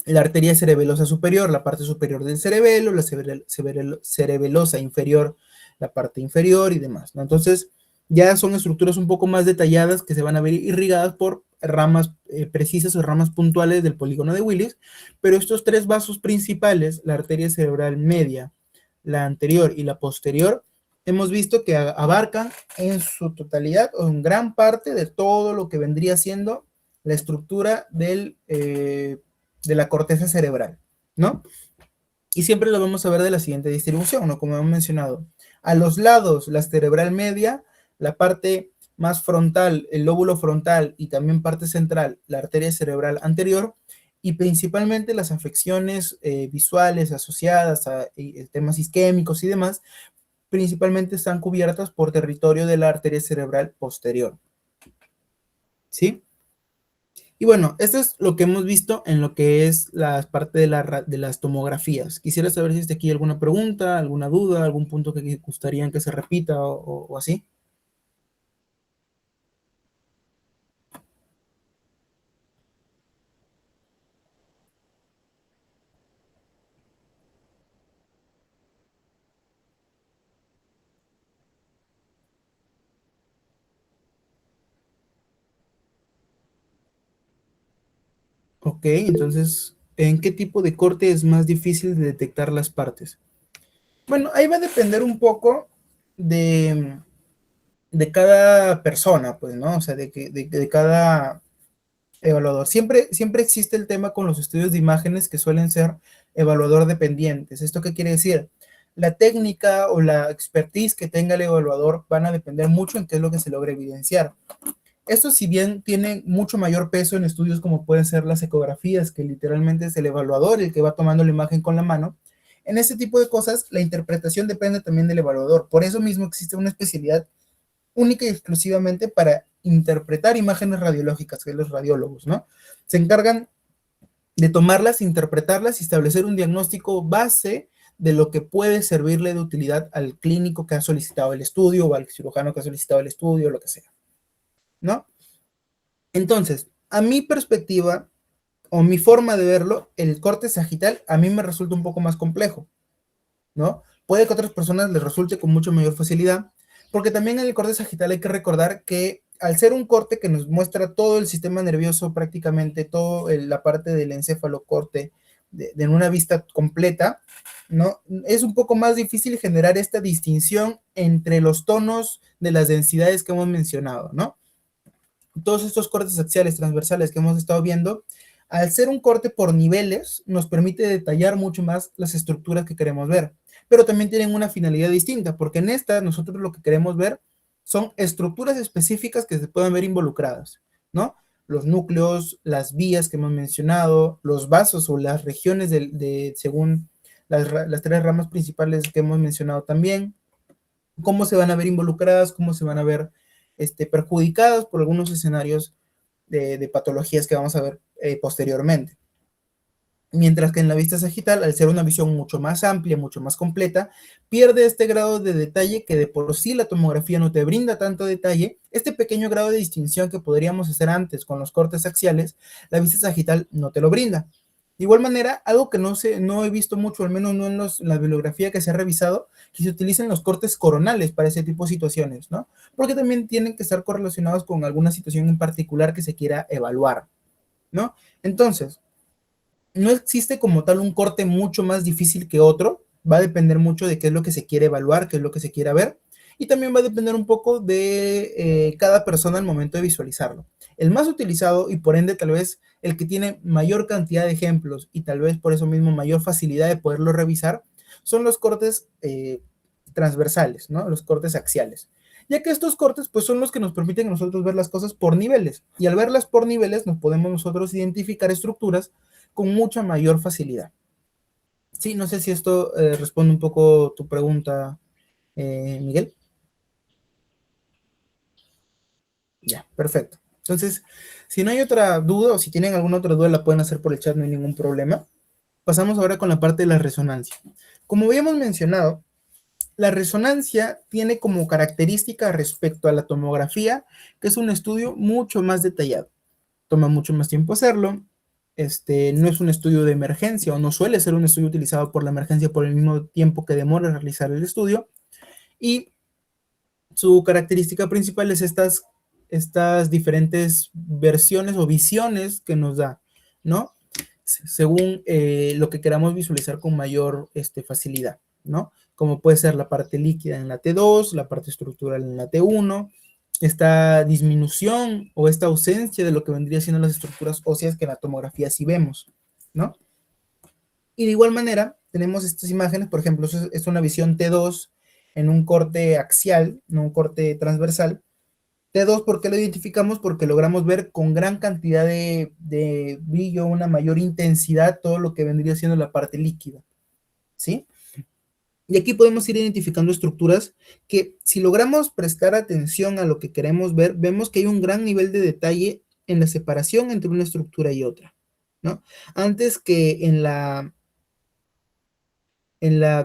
La arteria cerebelosa superior, la parte superior del cerebelo, la cerebelosa inferior, la parte inferior y demás, ¿no? Entonces, ya son estructuras un poco más detalladas que se van a ver irrigadas por ramas precisas o ramas puntuales del polígono de Willis, pero estos tres vasos principales, la arteria cerebral media, la anterior y la posterior, hemos visto que abarcan en su totalidad o en gran parte de todo lo que vendría siendo la estructura de la corteza cerebral, ¿no? Y siempre lo vamos a ver de la siguiente distribución, ¿no? Como hemos mencionado. A los lados, la cerebral media, la parte más frontal, el lóbulo frontal y también parte central, la arteria cerebral anterior, y principalmente las afecciones visuales asociadas a temas isquémicos y demás, principalmente están cubiertas por territorio de la arteria cerebral posterior, ¿sí? Y bueno, esto es lo que hemos visto en lo que es la parte de las tomografías. Quisiera saber si está aquí alguna pregunta, alguna duda, algún punto que gustaría que se repita o así. Ok, entonces, ¿en qué tipo de corte es más difícil de detectar las partes? Bueno, ahí va a depender un poco de, de cada persona, pues, ¿no? O sea, de cada evaluador. Siempre existe el tema con los estudios de imágenes que suelen ser evaluador dependientes. ¿Esto qué quiere decir? La técnica o la expertise que tenga el evaluador van a depender mucho en qué es lo que se logra evidenciar. Esto, si bien tiene mucho mayor peso en estudios como pueden ser las ecografías, que literalmente es el evaluador el que va tomando la imagen con la mano, en este tipo de cosas la interpretación depende también del evaluador. Por eso mismo existe una especialidad única y exclusivamente para interpretar imágenes radiológicas, que es los radiólogos, ¿no? Se encargan de tomarlas, interpretarlas y establecer un diagnóstico base de lo que puede servirle de utilidad al clínico que ha solicitado el estudio o al cirujano que ha solicitado el estudio, lo que sea, ¿no? Entonces, a mi perspectiva o mi forma de verlo, el corte sagital a mí me resulta un poco más complejo, ¿no? Puede que a otras personas les resulte con mucha mayor facilidad, porque también en el corte sagital hay que recordar que al ser un corte que nos muestra todo el sistema nervioso, prácticamente toda la parte del encéfalo corte de una vista completa, ¿no? Es un poco más difícil generar esta distinción entre los tonos de las densidades que hemos mencionado, ¿no? Todos estos cortes axiales transversales que hemos estado viendo, al ser un corte por niveles, nos permite detallar mucho más las estructuras que queremos ver, pero también tienen una finalidad distinta, porque en esta nosotros lo que queremos ver son estructuras específicas que se puedan ver involucradas, ¿no? Los núcleos, las vías que hemos mencionado, los vasos o las regiones según las tres ramas principales que hemos mencionado también, cómo se van a ver involucradas, cómo se van a ver perjudicadas por algunos escenarios de patologías que vamos a ver posteriormente. Mientras que en la vista sagital, al ser una visión mucho más amplia, mucho más completa, pierde este grado de detalle que de por sí la tomografía no te brinda tanto detalle. Este pequeño grado de distinción que podríamos hacer antes con los cortes axiales, la vista sagital no te lo brinda. De igual manera, algo que no he visto mucho, al menos no en la bibliografía que se ha revisado, que se utilizan los cortes coronales para ese tipo de situaciones, ¿no? Porque también tienen que estar correlacionados con alguna situación en particular que se quiera evaluar, ¿no? Entonces, no existe como tal un corte mucho más difícil que otro, va a depender mucho de qué es lo que se quiere evaluar, qué es lo que se quiera ver, y también va a depender un poco de cada persona al momento de visualizarlo. El más utilizado y por ende tal vez el que tiene mayor cantidad de ejemplos y tal vez por eso mismo mayor facilidad de poderlo revisar son los cortes transversales, ¿no? Los cortes axiales. Ya que estos cortes pues son los que nos permiten a nosotros ver las cosas por niveles y al verlas por niveles nos podemos nosotros identificar estructuras con mucha mayor facilidad. Sí, no sé si esto responde un poco tu pregunta, Miguel. Ya, perfecto. Entonces, si no hay otra duda o si tienen alguna otra duda la pueden hacer por el chat, no hay ningún problema. Pasamos ahora con la parte de la resonancia. Como habíamos mencionado, la resonancia tiene como característica respecto a la tomografía que es un estudio mucho más detallado. Toma mucho más tiempo hacerlo. No es un estudio de emergencia o no suele ser un estudio utilizado por la emergencia por el mismo tiempo que demora realizar el estudio. Y su característica principal es estas diferentes versiones o visiones que nos da, ¿no? Según lo que queramos visualizar con mayor facilidad, ¿no? Como puede ser la parte líquida en la T2, la parte estructural en la T1, esta disminución o esta ausencia de lo que vendría siendo las estructuras óseas que en la tomografía sí vemos, ¿no? Y de igual manera, tenemos estas imágenes, por ejemplo, es una visión T2 en un corte axial, no un corte transversal. T2, ¿por qué lo identificamos? Porque logramos ver con gran cantidad de brillo, una mayor intensidad, todo lo que vendría siendo la parte líquida, ¿sí? Y aquí podemos ir identificando estructuras que si logramos prestar atención a lo que queremos ver, vemos que hay un gran nivel de detalle en la separación entre una estructura y otra, ¿no? Antes que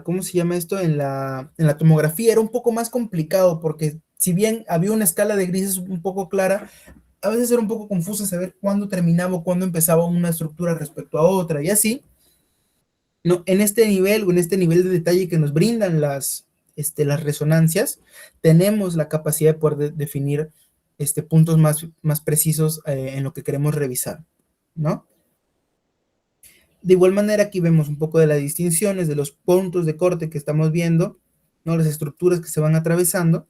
¿cómo se llama esto? En la tomografía era un poco más complicado porque si bien había una escala de grises un poco clara, a veces era un poco confuso saber cuándo terminaba o cuándo empezaba una estructura respecto a otra y así. No, en este nivel o en este nivel de detalle que nos brindan las resonancias, tenemos la capacidad de poder definir puntos más precisos en lo que queremos revisar, ¿no? De igual manera, aquí vemos un poco de las distinciones de los puntos de corte que estamos viendo, ¿no? Las estructuras que se van atravesando,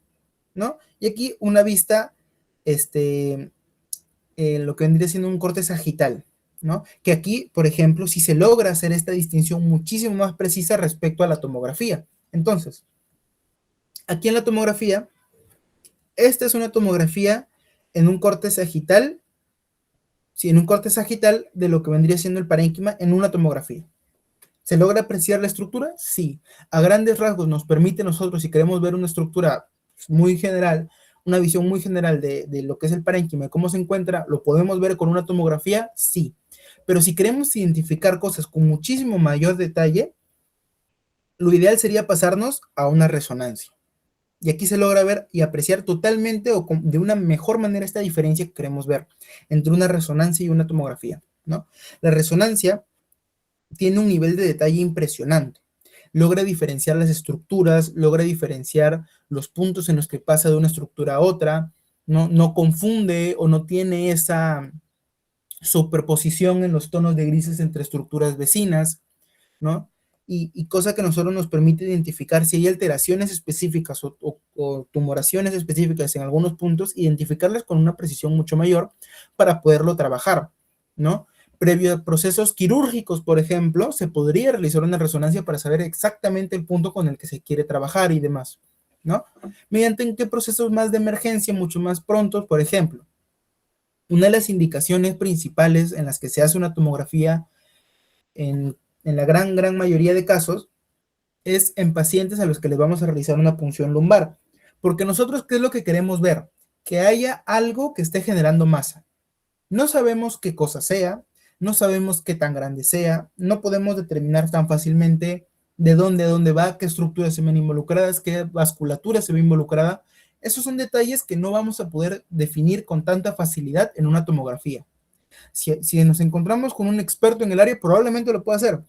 ¿no? Y aquí una vista, lo que vendría siendo un corte sagital, ¿no? Que aquí, por ejemplo, si se logra hacer esta distinción muchísimo más precisa respecto a la tomografía. Entonces, aquí en la tomografía, esta es una tomografía en un corte sagital, sí, en un corte sagital de lo que vendría siendo el parénquima en una tomografía. ¿Se logra apreciar la estructura? Sí. A grandes rasgos nos permite nosotros, si queremos ver una estructura muy general, una visión muy general de lo que es el parénquima, cómo se encuentra, ¿lo podemos ver con una tomografía? Sí. Pero si queremos identificar cosas con muchísimo mayor detalle, lo ideal sería pasarnos a una resonancia. Y aquí se logra ver y apreciar totalmente o de una mejor manera esta diferencia que queremos ver entre una resonancia y una tomografía, ¿no? La resonancia tiene un nivel de detalle impresionante. Logra diferenciar las estructuras, logra diferenciar los puntos en los que pasa de una estructura a otra, no confunde o no tiene esa superposición en los tonos de grises entre estructuras vecinas, ¿no? Y cosa que a nosotros nos permite identificar si hay alteraciones específicas o tumoraciones específicas en algunos puntos, identificarlas con una precisión mucho mayor para poderlo trabajar, ¿no? Previo a procesos quirúrgicos, por ejemplo, se podría realizar una resonancia para saber exactamente el punto con el que se quiere trabajar y demás, ¿no? Mediante en qué procesos más de emergencia, mucho más prontos, por ejemplo. Una de las indicaciones principales en las que se hace una tomografía en la gran mayoría de casos es en pacientes a los que les vamos a realizar una punción lumbar. Porque nosotros, ¿qué es lo que queremos ver? Que haya algo que esté generando masa. No sabemos qué cosa sea, no sabemos qué tan grande sea, no podemos determinar tan fácilmente de dónde a dónde va, qué estructuras se ven involucradas, qué vasculatura se ve involucrada. Esos son detalles que no vamos a poder definir con tanta facilidad en una tomografía. Si nos encontramos con un experto en el área, probablemente lo pueda hacer,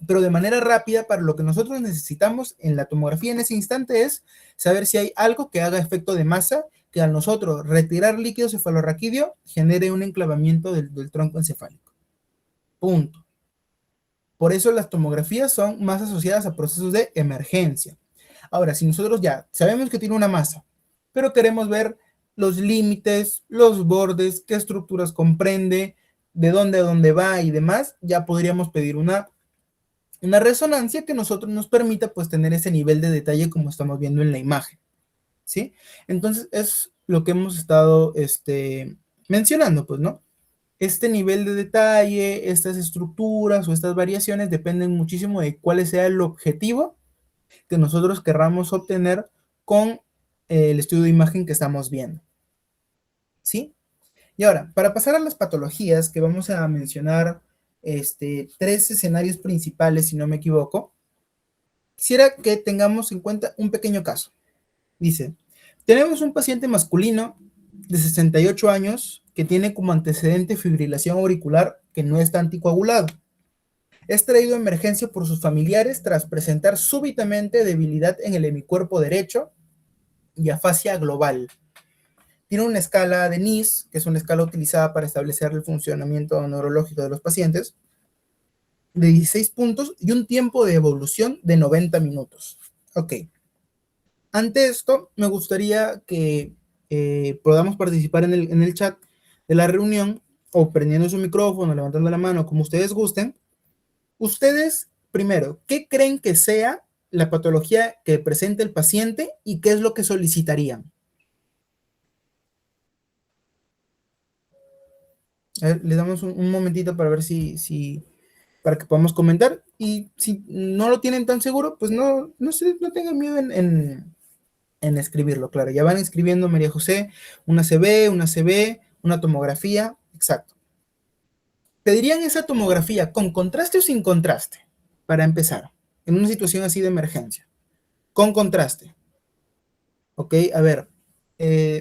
pero de manera rápida para lo que nosotros necesitamos en la tomografía en ese instante es saber si hay algo que haga efecto de masa, que al nosotros retirar líquido cefalorraquídeo genere un enclavamiento del tronco encefálico. Punto. Por eso las tomografías son más asociadas a procesos de emergencia. Ahora, si nosotros ya sabemos que tiene una masa, pero queremos ver los límites, los bordes, qué estructuras comprende, de dónde a dónde va y demás, ya podríamos pedir una resonancia que nosotros nos permita pues tener ese nivel de detalle como estamos viendo en la imagen, ¿sí? Entonces es lo que hemos estado mencionando, pues, ¿no? Este nivel de detalle, estas estructuras o estas variaciones dependen muchísimo de cuál sea el objetivo que nosotros querramos obtener con el estudio de imagen que estamos viendo, ¿sí? Y ahora, para pasar a las patologías que vamos a mencionar, tres escenarios principales, si no me equivoco, quisiera que tengamos en cuenta un pequeño caso. Dice, tenemos un paciente masculino de 68 años que tiene como antecedente fibrilación auricular que no está anticoagulado. Es traído a emergencia por sus familiares tras presentar súbitamente debilidad en el hemicuerpo derecho y afasia global. Tiene una escala de NIS, que es una escala utilizada para establecer el funcionamiento neurológico de los pacientes, de 16 puntos y un tiempo de evolución de 90 minutos. Ok. Ante esto, me gustaría que podamos participar en el chat de la reunión, o prendiendo su micrófono, levantando la mano, como ustedes gusten. Ustedes, primero, ¿qué creen que sea la patología que presenta el paciente y qué es lo que solicitarían? A ver, les damos un momentito para ver para que podamos comentar. Y si no lo tienen tan seguro, pues no tengan miedo en escribirlo, claro. Ya van escribiendo María José, una CB, una CB, una tomografía, exacto. ¿Pedirían esa tomografía con contraste o sin contraste? Para empezar, en una situación así de emergencia. Con contraste. Ok, a ver.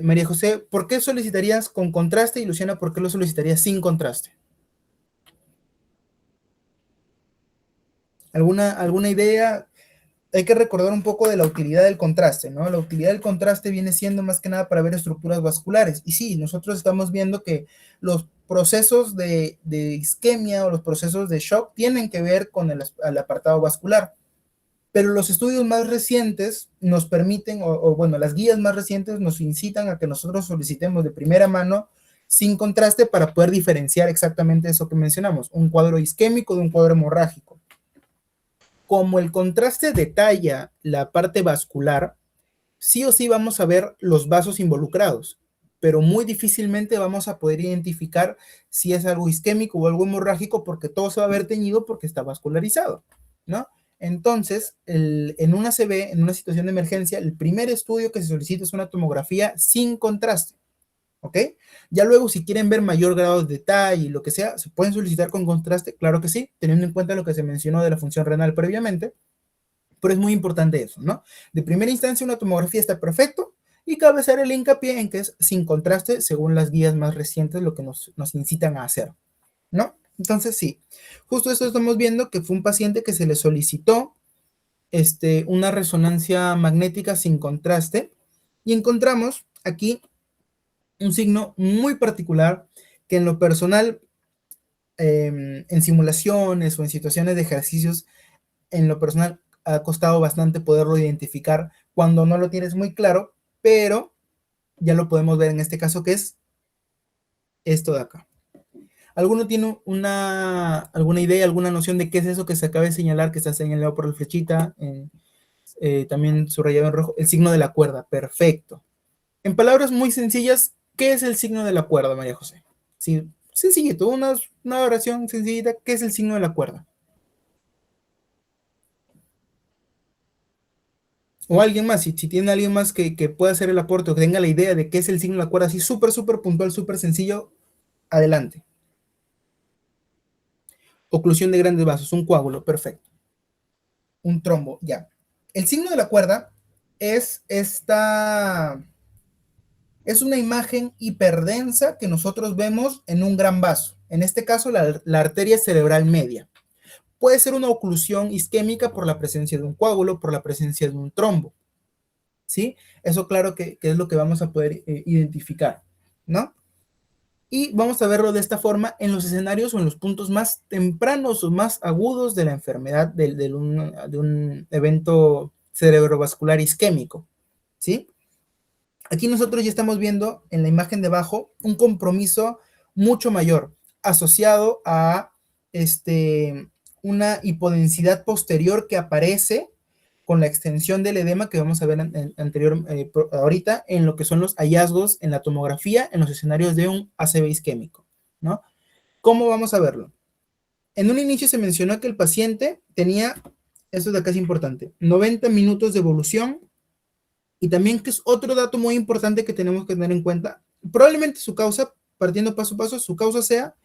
María José, ¿por qué solicitarías con contraste? Y Luciana, ¿por qué lo solicitarías sin contraste? ¿Alguna idea? hay que recordar un poco de la utilidad del contraste, ¿no? La utilidad del contraste viene siendo más que nada para ver estructuras vasculares. Y sí, nosotros estamos viendo que los procesos de isquemia o los procesos de shock tienen que ver con el apartado vascular. Pero los estudios más recientes nos permiten, bueno, las guías más recientes nos incitan a que nosotros solicitemos de primera mano sin contraste para poder diferenciar exactamente eso que mencionamos, un cuadro isquémico de un cuadro hemorrágico. Como el contraste detalla la parte vascular, sí o sí vamos a ver los vasos involucrados, pero muy difícilmente vamos a poder identificar si es algo isquémico o algo hemorrágico porque todo se va a ver teñido porque está vascularizado, ¿no? Entonces, en una CB, en una situación de emergencia, el primer estudio que se solicita es una tomografía sin contraste, ¿ok? Ya luego, si quieren ver mayor grado de detalle y lo que sea, ¿se pueden solicitar con contraste? Claro que sí, teniendo en cuenta lo que se mencionó de la función renal previamente, pero es muy importante eso, ¿no? De primera instancia, una tomografía está perfecto y cabe hacer el hincapié en que es sin contraste según las guías más recientes, lo que nos incitan a hacer, ¿no? Entonces, sí, justo eso estamos viendo que fue un paciente que se le solicitó una resonancia magnética sin contraste y encontramos aquí un signo muy particular que en lo personal, en simulaciones o en situaciones de ejercicios, en lo personal ha costado bastante poderlo identificar cuando no lo tienes muy claro, pero ya lo podemos ver en este caso que es esto de acá. ¿Alguno tiene alguna idea, alguna noción de qué es eso que se acaba de señalar, que está señalado por la flechita, también subrayado en rojo? El signo de la cuerda, perfecto. En palabras muy sencillas, ¿qué es el signo de la cuerda, María José? Sí, sencillito, una oración sencillita, ¿qué es el signo de la cuerda? O alguien más, si tiene alguien más que pueda hacer el aporte o que tenga la idea de qué es el signo de la cuerda, así súper, súper puntual, súper sencillo, adelante. Oclusión de grandes vasos, un coágulo, perfecto. Un trombo, ya. El signo de la cuerda es es una imagen hiperdensa que nosotros vemos en un gran vaso. En este caso, la arteria cerebral media. Puede ser una oclusión isquémica por la presencia de un coágulo, por la presencia de un trombo. ¿Sí? Eso claro que es lo que vamos a poder identificar, ¿no? Y vamos a verlo de esta forma en los escenarios o en los puntos más tempranos o más agudos de la enfermedad de un evento cerebrovascular isquémico, ¿sí? Aquí nosotros ya estamos viendo en la imagen de abajo un compromiso mucho mayor asociado a una hipodensidad posterior que aparece con la extensión del edema que vamos a ver ahorita en lo que son los hallazgos en la tomografía en los escenarios de un ACV isquémico, ¿no? ¿Cómo vamos a verlo? En un inicio se mencionó que el paciente tenía, esto de acá es importante, 90 minutos de evolución y también que es otro dato muy importante que tenemos que tener en cuenta, probablemente su causa, partiendo paso a paso, su causa sea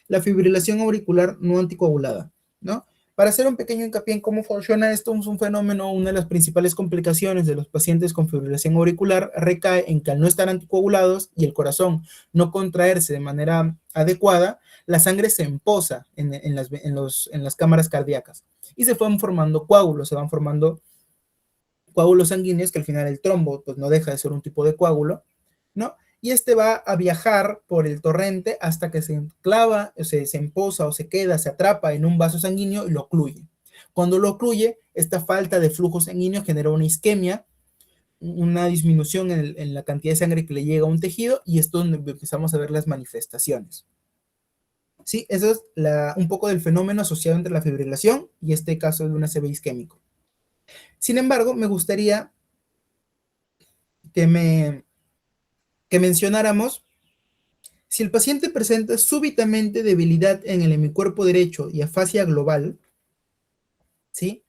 la fibrilación auricular no anticoagulada, ¿no? Para hacer un pequeño hincapié en cómo funciona esto, es un fenómeno, una de las principales complicaciones de los pacientes con fibrilación auricular recae en que al no estar anticoagulados y el corazón no contraerse de manera adecuada, la sangre se empoza en las cámaras cardíacas y se van formando coágulos, se van formando coágulos sanguíneos, que al final el trombo pues no deja de ser un tipo de coágulo, ¿no? Y este va a viajar por el torrente hasta que se enclava, se emposa o se queda, se atrapa en un vaso sanguíneo y lo ocluye. Cuando lo ocluye, esta falta de flujo sanguíneo genera una isquemia, una disminución en la cantidad de sangre que le llega a un tejido y esto es donde empezamos a ver las manifestaciones. Sí, eso es un poco del fenómeno asociado entre la fibrilación y este caso de un ACV isquémico. Sin embargo, me gustaría que mencionáramos, si el paciente presenta súbitamente debilidad en el hemicuerpo derecho y afasia global, ¿sí?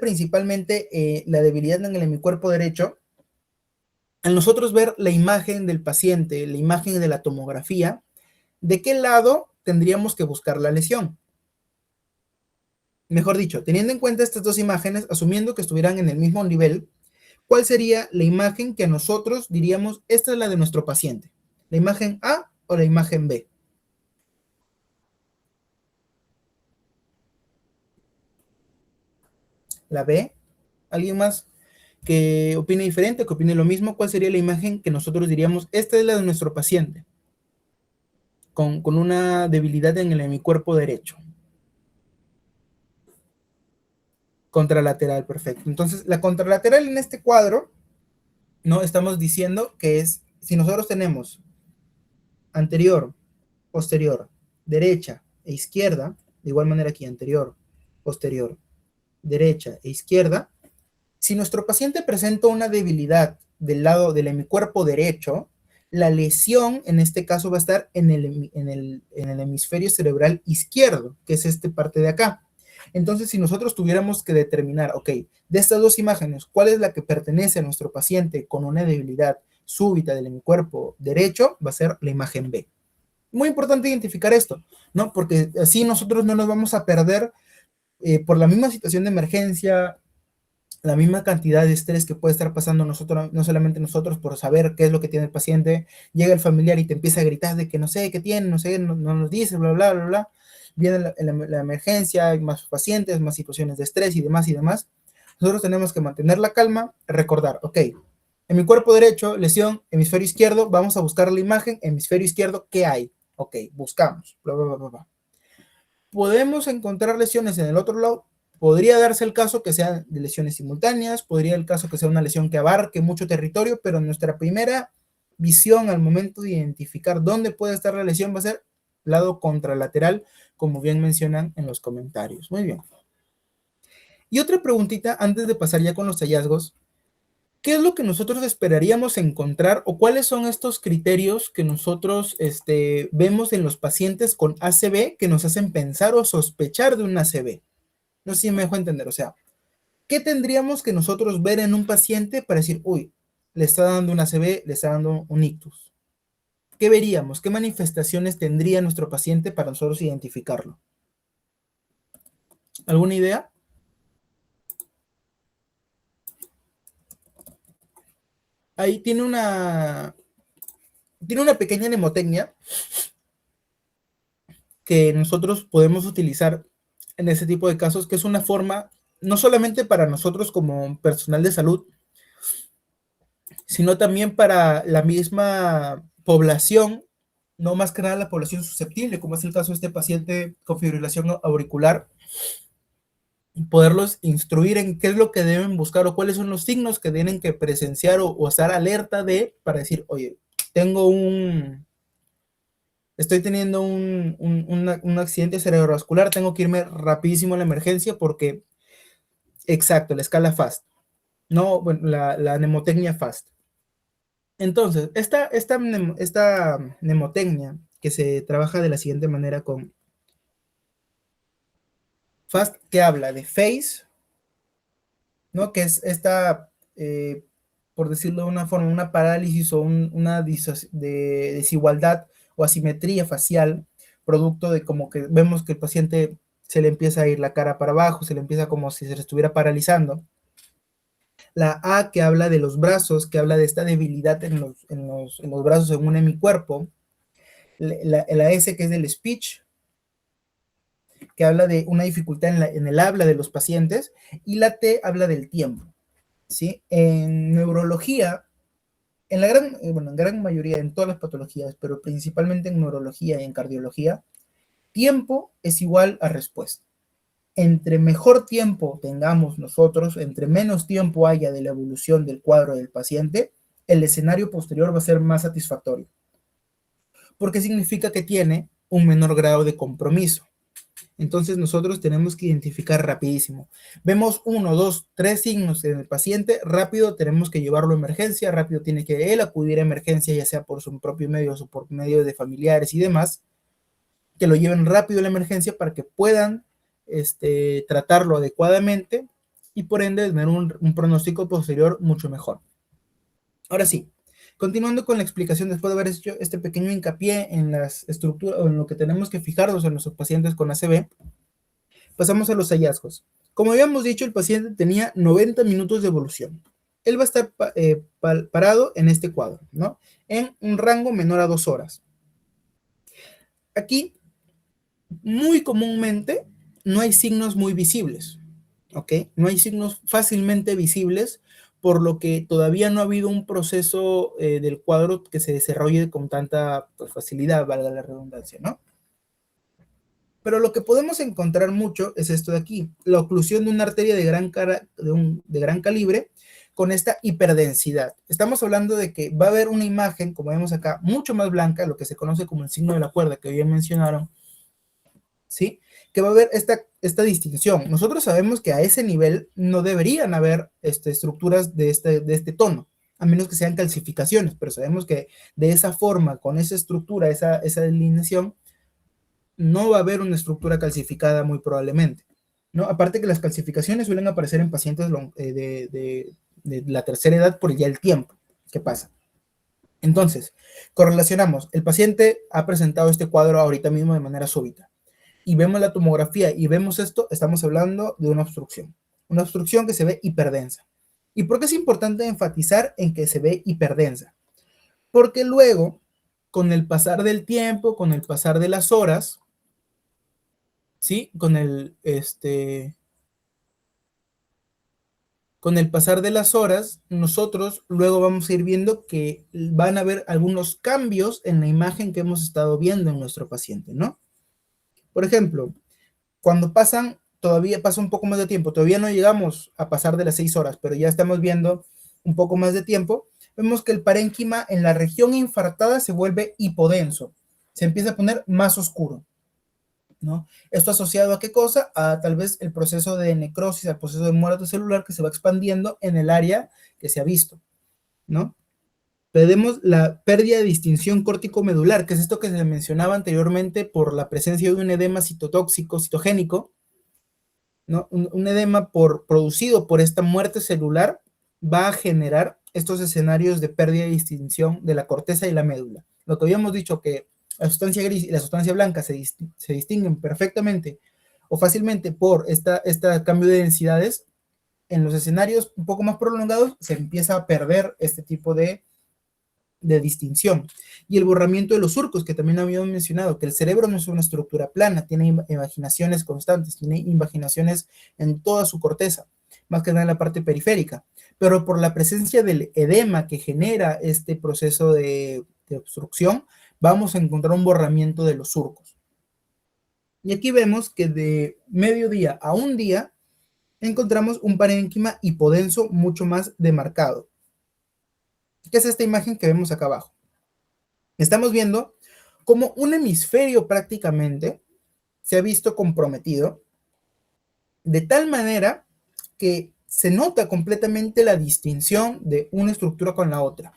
Principalmente la debilidad en el hemicuerpo derecho, al nosotros ver la imagen del paciente, la imagen de la tomografía, ¿de qué lado tendríamos que buscar la lesión? Mejor dicho, teniendo en cuenta estas dos imágenes, asumiendo que estuvieran en el mismo nivel, ¿cuál sería la imagen que nosotros diríamos, esta es la de nuestro paciente? ¿La imagen A o la imagen B? La B. ¿Alguien más que opine diferente, que opine lo mismo? ¿Cuál sería la imagen que nosotros diríamos, esta es la de nuestro paciente, con una debilidad en el hemicuerpo derecho? Contralateral, perfecto. Entonces, la contralateral en este cuadro, no estamos diciendo que es, si nosotros tenemos anterior, posterior, derecha e izquierda, de igual manera aquí, anterior, posterior, derecha e izquierda, si nuestro paciente presenta una debilidad del lado del hemicuerpo derecho, la lesión en este caso va a estar en el hemisferio cerebral izquierdo, que es esta parte de acá. Entonces, si nosotros tuviéramos que determinar, ok, de estas dos imágenes, ¿cuál es la que pertenece a nuestro paciente con una debilidad súbita del hemicuerpo derecho? Va a ser la imagen B. Muy importante identificar esto, ¿no? Porque así nosotros no nos vamos a perder por la misma situación de emergencia, la misma cantidad de estrés que puede estar pasando nosotros, no solamente nosotros por saber qué es lo que tiene el paciente, llega el familiar y te empieza a gritar de que no sé qué tiene, no sé, no nos dice, bla, bla, bla, bla. Viene la emergencia, hay más pacientes, más situaciones de estrés y demás y demás. Nosotros tenemos que mantener la calma, recordar, ok, en mi cuerpo derecho, lesión, hemisferio izquierdo, vamos a buscar la imagen, hemisferio izquierdo, ¿qué hay? Ok, buscamos, bla, bla, bla, bla. Podemos encontrar lesiones en el otro lado. Podría darse el caso que sean de lesiones simultáneas, podría el caso que sea una lesión que abarque mucho territorio, pero nuestra primera visión al momento de identificar dónde puede estar la lesión va a ser lado contralateral, como bien mencionan en los comentarios. Muy bien. Y otra preguntita antes de pasar ya con los hallazgos. ¿Qué es lo que nosotros esperaríamos encontrar o cuáles son estos criterios que nosotros vemos en los pacientes con ACV que nos hacen pensar o sospechar de un ACV? No sé si me dejo entender, o sea, ¿qué tendríamos que nosotros ver en un paciente para decir, uy, le está dando un ACV, le está dando un ictus? ¿Qué veríamos? ¿Qué manifestaciones tendría nuestro paciente para nosotros identificarlo? ¿Alguna idea? Ahí tiene una pequeña mnemotecnia que nosotros podemos utilizar en ese tipo de casos, que es una forma, no solamente para nosotros como personal de salud, sino también para la misma población, no más que nada la población susceptible, como es el caso de este paciente con fibrilación auricular, poderlos instruir en qué es lo que deben buscar o cuáles son los signos que tienen que presenciar o estar alerta de para decir, oye, estoy teniendo un accidente cerebrovascular, tengo que irme rapidísimo a la emergencia porque, exacto, la escala FAST, no, bueno, la mnemotecnia FAST. Entonces, esta mnemotecnia que se trabaja de la siguiente manera con FAST, que habla de face, ¿no? Que es por decirlo de una forma, una parálisis o una desigualdad o asimetría facial, producto de como que vemos que el paciente se le empieza a ir la cara para abajo, se le empieza como si se le estuviera paralizando. La A que habla de los brazos, que habla de esta debilidad en los brazos en un hemicuerpo. La S que es del speech, que habla de una dificultad en el habla de los pacientes. Y la T habla del tiempo. ¿Sí? En neurología, en gran mayoría, en todas las patologías, pero principalmente en neurología y en cardiología, tiempo es igual a respuesta. Entre mejor tiempo tengamos nosotros, entre menos tiempo haya de la evolución del cuadro del paciente, el escenario posterior va a ser más satisfactorio. Porque significa que tiene un menor grado de compromiso. Entonces nosotros tenemos que identificar rapidísimo. Vemos 1, 2, 3 signos en el paciente, rápido tenemos que llevarlo a emergencia, rápido tiene que él acudir a emergencia, ya sea por su propio medio o por medio de familiares y demás, que lo lleven rápido a la emergencia para que puedan tratarlo adecuadamente y por ende tener un pronóstico posterior mucho mejor. Ahora sí, continuando con la explicación, después de haber hecho este pequeño hincapié en las estructuras o en lo que tenemos que fijarnos en nuestros pacientes con ACV, pasamos a los hallazgos. Como habíamos dicho, el paciente tenía 90 minutos de evolución. Él va a estar parado en este cuadro, ¿no? En un rango menor a 2 horas. Aquí, muy comúnmente, no hay signos muy visibles. ¿ok? No hay signos fácilmente visibles, por lo que todavía no ha habido un proceso del cuadro que se desarrolle con tanta pues, facilidad, valga la redundancia, ¿no? Pero lo que podemos encontrar mucho es esto de aquí, la oclusión de una arteria de gran calibre con esta hiperdensidad. Estamos hablando de que va a haber una imagen, como vemos acá, mucho más blanca, lo que se conoce como el signo de la cuerda que bien mencionaron, ¿sí? Que va a haber esta distinción. Nosotros sabemos que a ese nivel no deberían haber estructuras de este tono, a menos que sean calcificaciones, pero sabemos que de esa forma, con esa estructura, esa delineación, no va a haber una estructura calcificada muy probablemente, ¿no? Aparte que las calcificaciones suelen aparecer en pacientes de la tercera edad por ya el tiempo que pasa. Entonces, correlacionamos, el paciente ha presentado este cuadro ahorita mismo de manera súbita, y vemos la tomografía y vemos esto, estamos hablando de una obstrucción que se ve hiperdensa. ¿Y por qué es importante enfatizar en que se ve hiperdensa? Porque luego, con el pasar del tiempo, con el pasar de las horas, ¿sí? Con el pasar de las horas, nosotros luego vamos a ir viendo que van a haber algunos cambios en la imagen que hemos estado viendo en nuestro paciente, ¿no? Por ejemplo, cuando todavía pasa un poco más de tiempo, todavía no llegamos a pasar de las 6 horas, pero ya estamos viendo un poco más de tiempo, vemos que el parénquima en la región infartada se vuelve hipodenso, se empieza a poner más oscuro, ¿no? Esto asociado a qué cosa? A tal vez el proceso de necrosis, al proceso de muerte celular que se va expandiendo en el área que se ha visto, ¿no? Tenemos la pérdida de distinción córtico-medular, que es esto que se mencionaba anteriormente por la presencia de un edema citotóxico, citogénico, ¿no? Un edema producido por esta muerte celular va a generar estos escenarios de pérdida de distinción de la corteza y la médula. Lo que habíamos dicho que la sustancia gris y la sustancia blanca se distinguen perfectamente o fácilmente por este cambio de densidades, en los escenarios un poco más prolongados se empieza a perder este tipo de distinción. Y el borramiento de los surcos, que también habíamos mencionado, que el cerebro no es una estructura plana, tiene invaginaciones constantes, tiene invaginaciones en toda su corteza, más que nada en la parte periférica. Pero por la presencia del edema que genera este proceso de obstrucción, vamos a encontrar un borramiento de los surcos. Y aquí vemos que de mediodía a un día encontramos un parénquima hipodenso mucho más demarcado. ¿Qué es esta imagen que vemos acá abajo? Estamos viendo cómo un hemisferio prácticamente se ha visto comprometido de tal manera que se nota completamente la distinción de una estructura con la otra.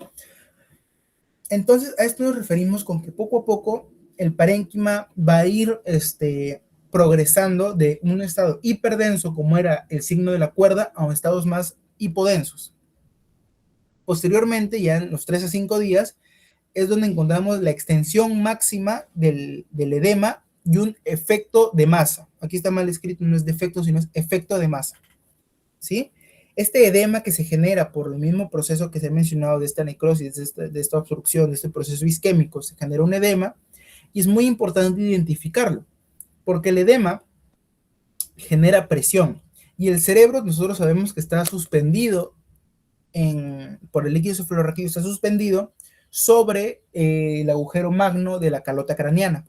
Entonces, a esto nos referimos con que poco a poco el parénquima va a ir progresando de un estado hiperdenso, como era el signo de la cuerda, a estados más hipodensos. Posteriormente, ya en los 3 a 5 días, es donde encontramos la extensión máxima del edema y un efecto de masa. Aquí está mal escrito, no es defecto, sino es efecto de masa, ¿sí? Este edema que se genera por el mismo proceso que se ha mencionado de esta necrosis, de esta obstrucción, de este proceso isquémico, se genera un edema y es muy importante identificarlo, porque el edema genera presión y el cerebro nosotros sabemos que está suspendido por el líquido cefalorraquídeo, está suspendido sobre el agujero magno de la calota craneana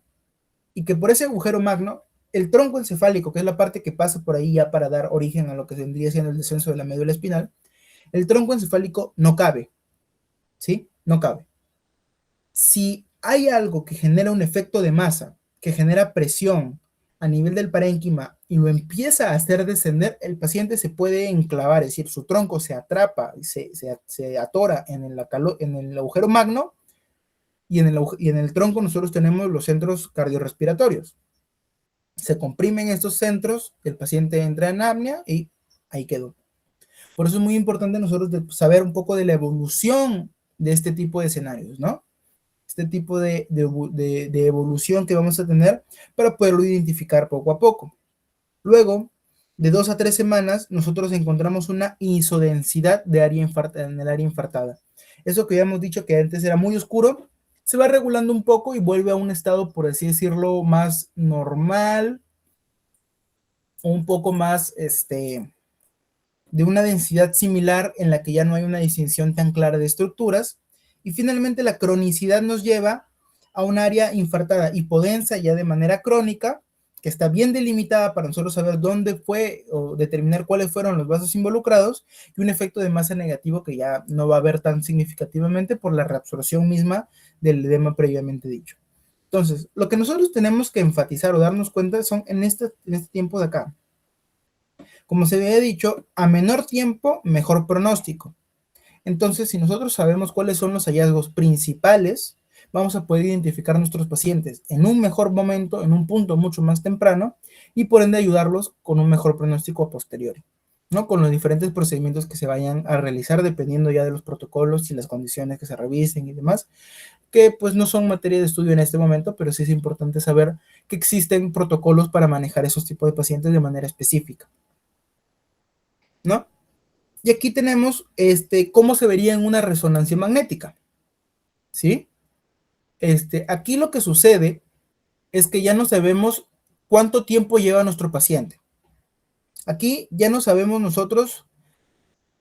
y que por ese agujero magno el tronco encefálico, que es la parte que pasa por ahí ya para dar origen a lo que vendría siendo el descenso de la médula espinal, el tronco encefálico no cabe, ¿sí? No cabe. Si hay algo que genera un efecto de masa, que genera presión a nivel del parénquima y lo empieza a hacer descender, el paciente se puede enclavar, es decir, su tronco se atrapa, se atora en el agujero magno y en el tronco nosotros tenemos los centros cardiorrespiratorios. Se comprimen estos centros, el paciente entra en apnea y ahí quedó. Por eso es muy importante nosotros saber un poco de la evolución de este tipo de escenarios, ¿no? Este tipo de evolución que vamos a tener para poderlo identificar poco a poco. Luego, de 2 a 3 semanas, nosotros encontramos una isodensidad en el área infartada. Eso que habíamos dicho que antes era muy oscuro, se va regulando un poco y vuelve a un estado, por así decirlo, más normal, un poco más de una densidad similar en la que ya no hay una distinción tan clara de estructuras. Y finalmente la cronicidad nos lleva a un área infartada hipodensa ya de manera crónica, que está bien delimitada para nosotros saber dónde fue o determinar cuáles fueron los vasos involucrados, y un efecto de masa negativo que ya no va a haber tan significativamente por la reabsorción misma del edema previamente dicho. Entonces, lo que nosotros tenemos que enfatizar o darnos cuenta son en este tiempo de acá. Como se había dicho, a menor tiempo, mejor pronóstico. Entonces, si nosotros sabemos cuáles son los hallazgos principales, vamos a poder identificar a nuestros pacientes en un mejor momento, en un punto mucho más temprano, y por ende ayudarlos con un mejor pronóstico a posteriori, ¿no? Con los diferentes procedimientos que se vayan a realizar dependiendo ya de los protocolos y las condiciones que se revisen y demás, que pues no son materia de estudio en este momento, pero sí es importante saber que existen protocolos para manejar esos tipos de pacientes de manera específica, ¿no? Y aquí tenemos cómo se vería en una resonancia magnética, ¿sí? Aquí lo que sucede es que ya no sabemos cuánto tiempo lleva nuestro paciente. Aquí ya no sabemos nosotros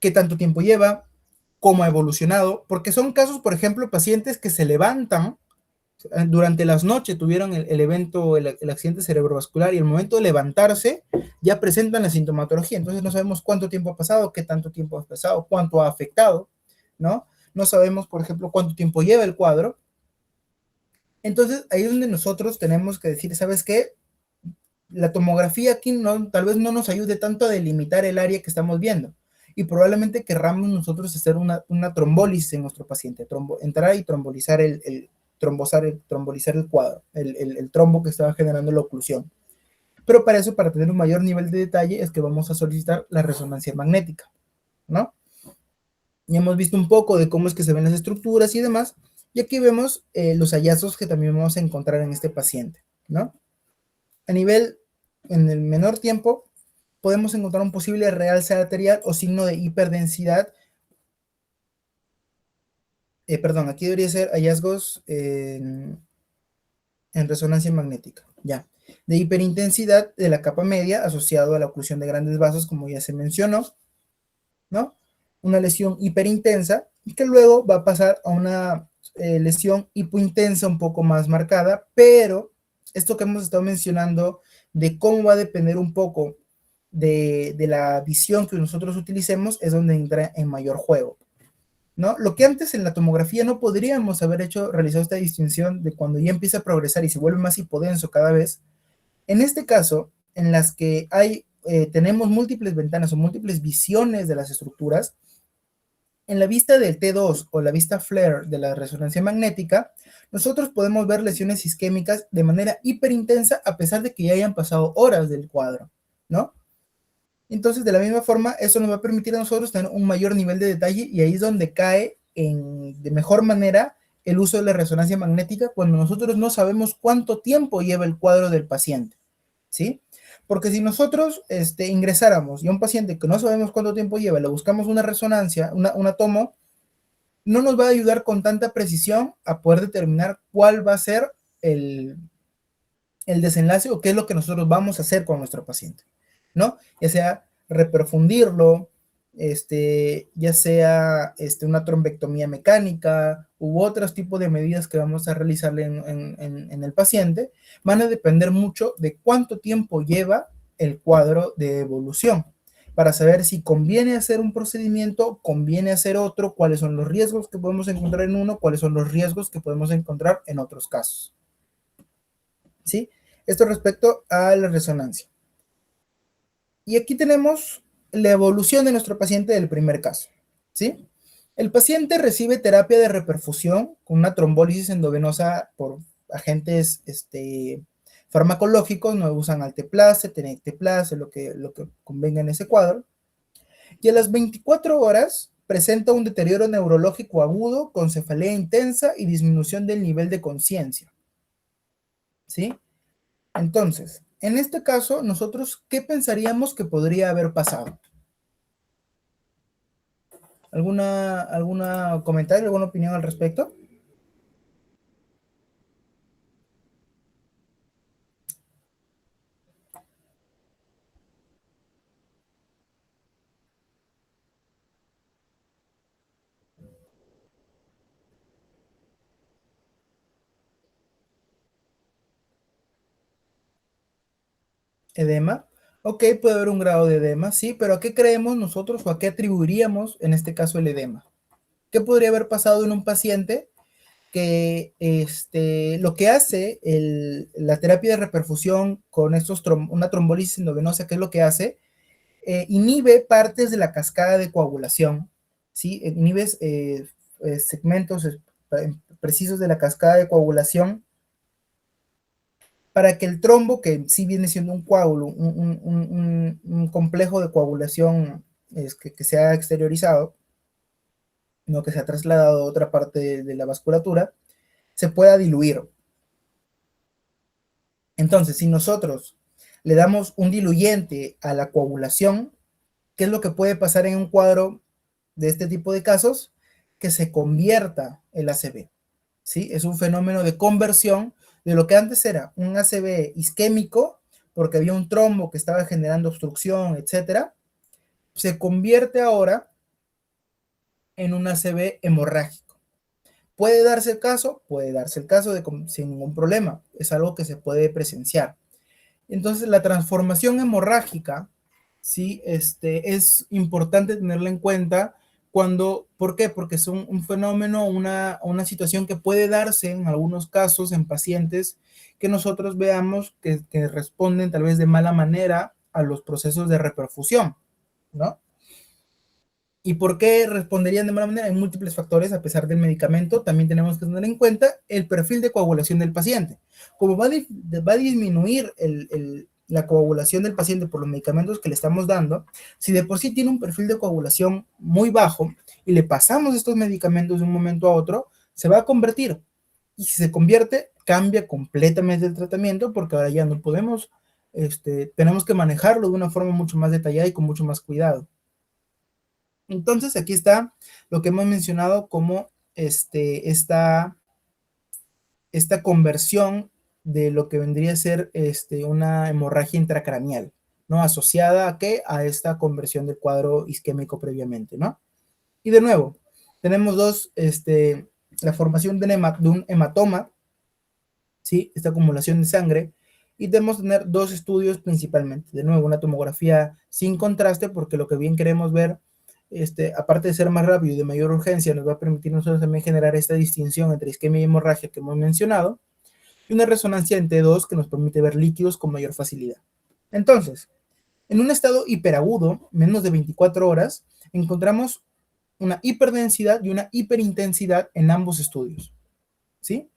qué tanto tiempo lleva, cómo ha evolucionado, porque son casos, por ejemplo, pacientes que se levantan durante las noches, tuvieron el evento, el accidente cerebrovascular, y el momento de levantarse ya presentan la sintomatología. Entonces no sabemos cuánto tiempo ha pasado, qué tanto tiempo ha pasado, cuánto ha afectado, ¿no? No sabemos, por ejemplo, cuánto tiempo lleva el cuadro. Entonces ahí es donde nosotros tenemos que decir, ¿sabes qué? La tomografía aquí no, tal vez no nos ayude tanto a delimitar el área que estamos viendo, y probablemente querramos nosotros hacer una trombólisis en nuestro paciente, entrar y trombolizar trombolizar el cuadro, el trombo que estaba generando la oclusión. Pero para eso, para tener un mayor nivel de detalle, es que vamos a solicitar la resonancia magnética, ¿no? Ya hemos visto un poco de cómo es que se ven las estructuras y demás, y aquí vemos los hallazgos que también vamos a encontrar en este paciente, ¿no? A nivel, en el menor tiempo, podemos encontrar un posible realce arterial o signo de hiperdensidad. Perdón, aquí debería ser hallazgos en resonancia magnética, ya. De hiperintensidad de la capa media asociado a la oclusión de grandes vasos, como ya se mencionó, ¿no? Una lesión hiperintensa que luego va a pasar a una lesión hipointensa un poco más marcada, pero esto que hemos estado mencionando de cómo va a depender un poco de la visión que nosotros utilicemos es donde entra en mayor juego, ¿no? Lo que antes en la tomografía no podríamos haber realizado esta distinción de cuando ya empieza a progresar y se vuelve más hipodenso cada vez. En este caso, en las que tenemos múltiples ventanas o múltiples visiones de las estructuras, en la vista del T2 o la vista FLAIR de la resonancia magnética, nosotros podemos ver lesiones isquémicas de manera hiperintensa a pesar de que ya hayan pasado horas del cuadro, ¿no? Entonces, de la misma forma, eso nos va a permitir a nosotros tener un mayor nivel de detalle, y ahí es donde cae de mejor manera el uso de la resonancia magnética cuando nosotros no sabemos cuánto tiempo lleva el cuadro del paciente, ¿sí? Porque si nosotros ingresáramos y a un paciente que no sabemos cuánto tiempo lleva, le buscamos una resonancia, una tomo, no nos va a ayudar con tanta precisión a poder determinar cuál va a ser el desenlace o qué es lo que nosotros vamos a hacer con nuestro paciente, ¿no? Ya sea reperfundirlo, ya sea una trombectomía mecánica u otros tipos de medidas que vamos a realizarle en el paciente, van a depender mucho de cuánto tiempo lleva el cuadro de evolución, para saber si conviene hacer un procedimiento, conviene hacer otro, cuáles son los riesgos que podemos encontrar en uno, cuáles son los riesgos que podemos encontrar en otros casos, ¿sí? Esto respecto a la resonancia. Y aquí tenemos la evolución de nuestro paciente del primer caso, ¿sí? El paciente recibe terapia de reperfusión con una trombólisis endovenosa por agentes farmacológicos, no usan alteplase, tenecteplase, lo que convenga en ese cuadro. Y a las 24 horas presenta un deterioro neurológico agudo con cefalea intensa y disminución del nivel de conciencia, ¿sí? Entonces, en este caso, nosotros, ¿qué pensaríamos que podría haber pasado? ¿Alguna comentario, alguna opinión al respecto? Edema. Ok, puede haber un grado de edema, sí, pero ¿a qué creemos nosotros o a qué atribuiríamos en este caso el edema? ¿Qué podría haber pasado en un paciente que lo que hace la terapia de reperfusión con una trombolisis endovenosa? ¿Qué es lo que hace? Inhibe partes de la cascada de coagulación, ¿sí? Inhibe segmentos precisos de la cascada de coagulación para que el trombo, que sí viene siendo un coágulo, un complejo de coagulación que se ha exteriorizado, no que se ha trasladado a otra parte de la vasculatura, se pueda diluir. Entonces, si nosotros le damos un diluyente a la coagulación, ¿qué es lo que puede pasar en un cuadro de este tipo de casos? Que se convierta el ACV, ¿sí? Es un fenómeno de conversión de lo que antes era un ACV isquémico, porque había un trombo que estaba generando obstrucción, etcétera, se convierte ahora en un ACV hemorrágico. ¿Puede darse el caso? Puede darse el caso sin ningún problema. Es algo que se puede presenciar. Entonces, la transformación hemorrágica, ¿sí? Es importante tenerla en cuenta ¿por qué? Porque es un fenómeno, una situación que puede darse en algunos casos en pacientes que nosotros veamos que responden tal vez de mala manera a los procesos de reperfusión, ¿no? ¿Y por qué responderían de mala manera? Hay múltiples factores a pesar del medicamento. También tenemos que tener en cuenta el perfil de coagulación del paciente. Como va a disminuir la coagulación del paciente por los medicamentos que le estamos dando, si de por sí tiene un perfil de coagulación muy bajo y le pasamos estos medicamentos de un momento a otro, se va a convertir. Y si se convierte, cambia completamente el tratamiento porque ahora ya no podemos, tenemos que manejarlo de una forma mucho más detallada y con mucho más cuidado. Entonces, aquí está lo que hemos mencionado como esta conversión de lo que vendría a ser una hemorragia intracraneal, ¿no? Asociada a ¿qué? A esta conversión del cuadro isquémico previamente, ¿no? Y de nuevo, tenemos la formación de un hematoma, ¿sí? Esta acumulación de sangre, y debemos tener dos estudios principalmente. De nuevo, una tomografía sin contraste, porque lo que bien queremos ver, aparte de ser más rápido y de mayor urgencia, nos va a permitir nosotros también generar esta distinción entre isquemia y hemorragia que hemos mencionado, y una resonancia en T2 que nos permite ver líquidos con mayor facilidad. Entonces, en un estado hiperagudo, menos de 24 horas, encontramos una hiperdensidad y una hiperintensidad en ambos estudios, ¿sí?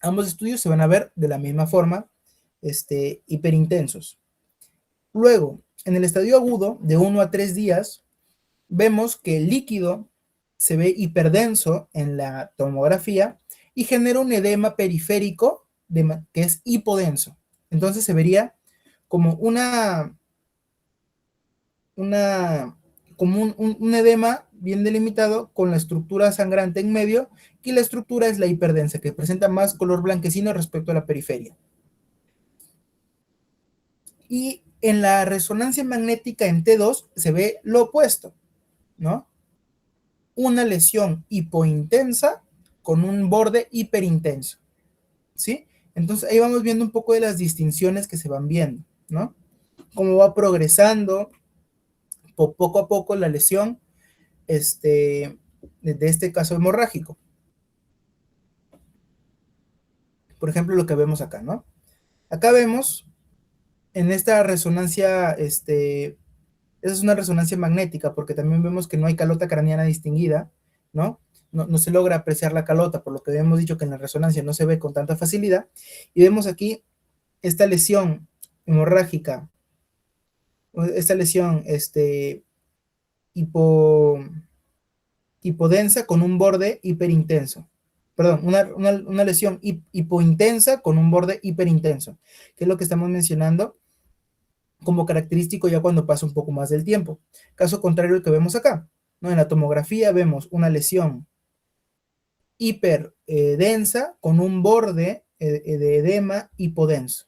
Ambos estudios se van a ver de la misma forma, hiperintensos. Luego, en el estadio agudo, de 1 a 3 días, vemos que el líquido se ve hiperdenso en la tomografía y genera un edema periférico que es hipodenso. Entonces se vería como como un edema bien delimitado con la estructura sangrante en medio, y la estructura es la hiperdensa, que presenta más color blanquecino respecto a la periferia. Y en la resonancia magnética en T2 se ve lo opuesto, ¿no? Una lesión hipointensa con un borde hiperintenso, ¿sí? Entonces ahí vamos viendo un poco de las distinciones que se van viendo, ¿no? Cómo va progresando poco a poco la lesión de este caso hemorrágico. Por ejemplo, lo que vemos acá, ¿no? Acá vemos en esta resonancia, esa es una resonancia magnética, porque también vemos que no hay calota craneana distinguida, ¿no? No se logra apreciar la calota, por lo que hemos dicho que en la resonancia no se ve con tanta facilidad. Y vemos aquí esta lesión hemorrágica, esta lesión hipodensa con un borde hiperintenso. Perdón, una lesión hipointensa con un borde hiperintenso, que es lo que estamos mencionando como característico ya cuando pasa un poco más del tiempo. Caso contrario al que vemos acá, ¿no? En la tomografía vemos una lesión hiperdensa con un borde de edema hipodenso,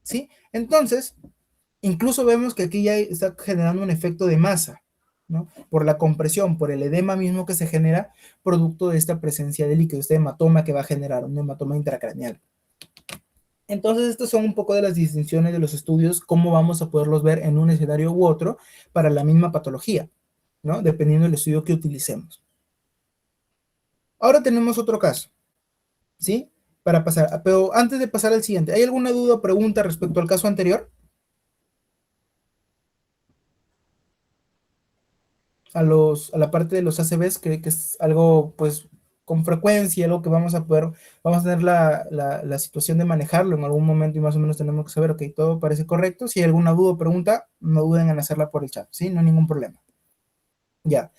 ¿sí? Entonces, incluso vemos que aquí ya está generando un efecto de masa, ¿no? Por la compresión, por el edema mismo que se genera producto de esta presencia de líquido, este hematoma que va a generar un hematoma intracraneal. Entonces, estas son un poco de las distinciones de los estudios, cómo vamos a poderlos ver en un escenario u otro para la misma patología, ¿no? Dependiendo del estudio que utilicemos. Ahora tenemos otro caso, ¿sí? Para pasar, pero antes de pasar al siguiente, ¿hay alguna duda o pregunta respecto al caso anterior? A la parte de los ACVs, que es algo, pues, con frecuencia, algo que vamos a poder, vamos a tener la situación de manejarlo en algún momento y más o menos tenemos que saber, ok, todo parece correcto. Si hay alguna duda o pregunta, no duden en hacerla por el chat, ¿sí? No hay ningún problema. Ya.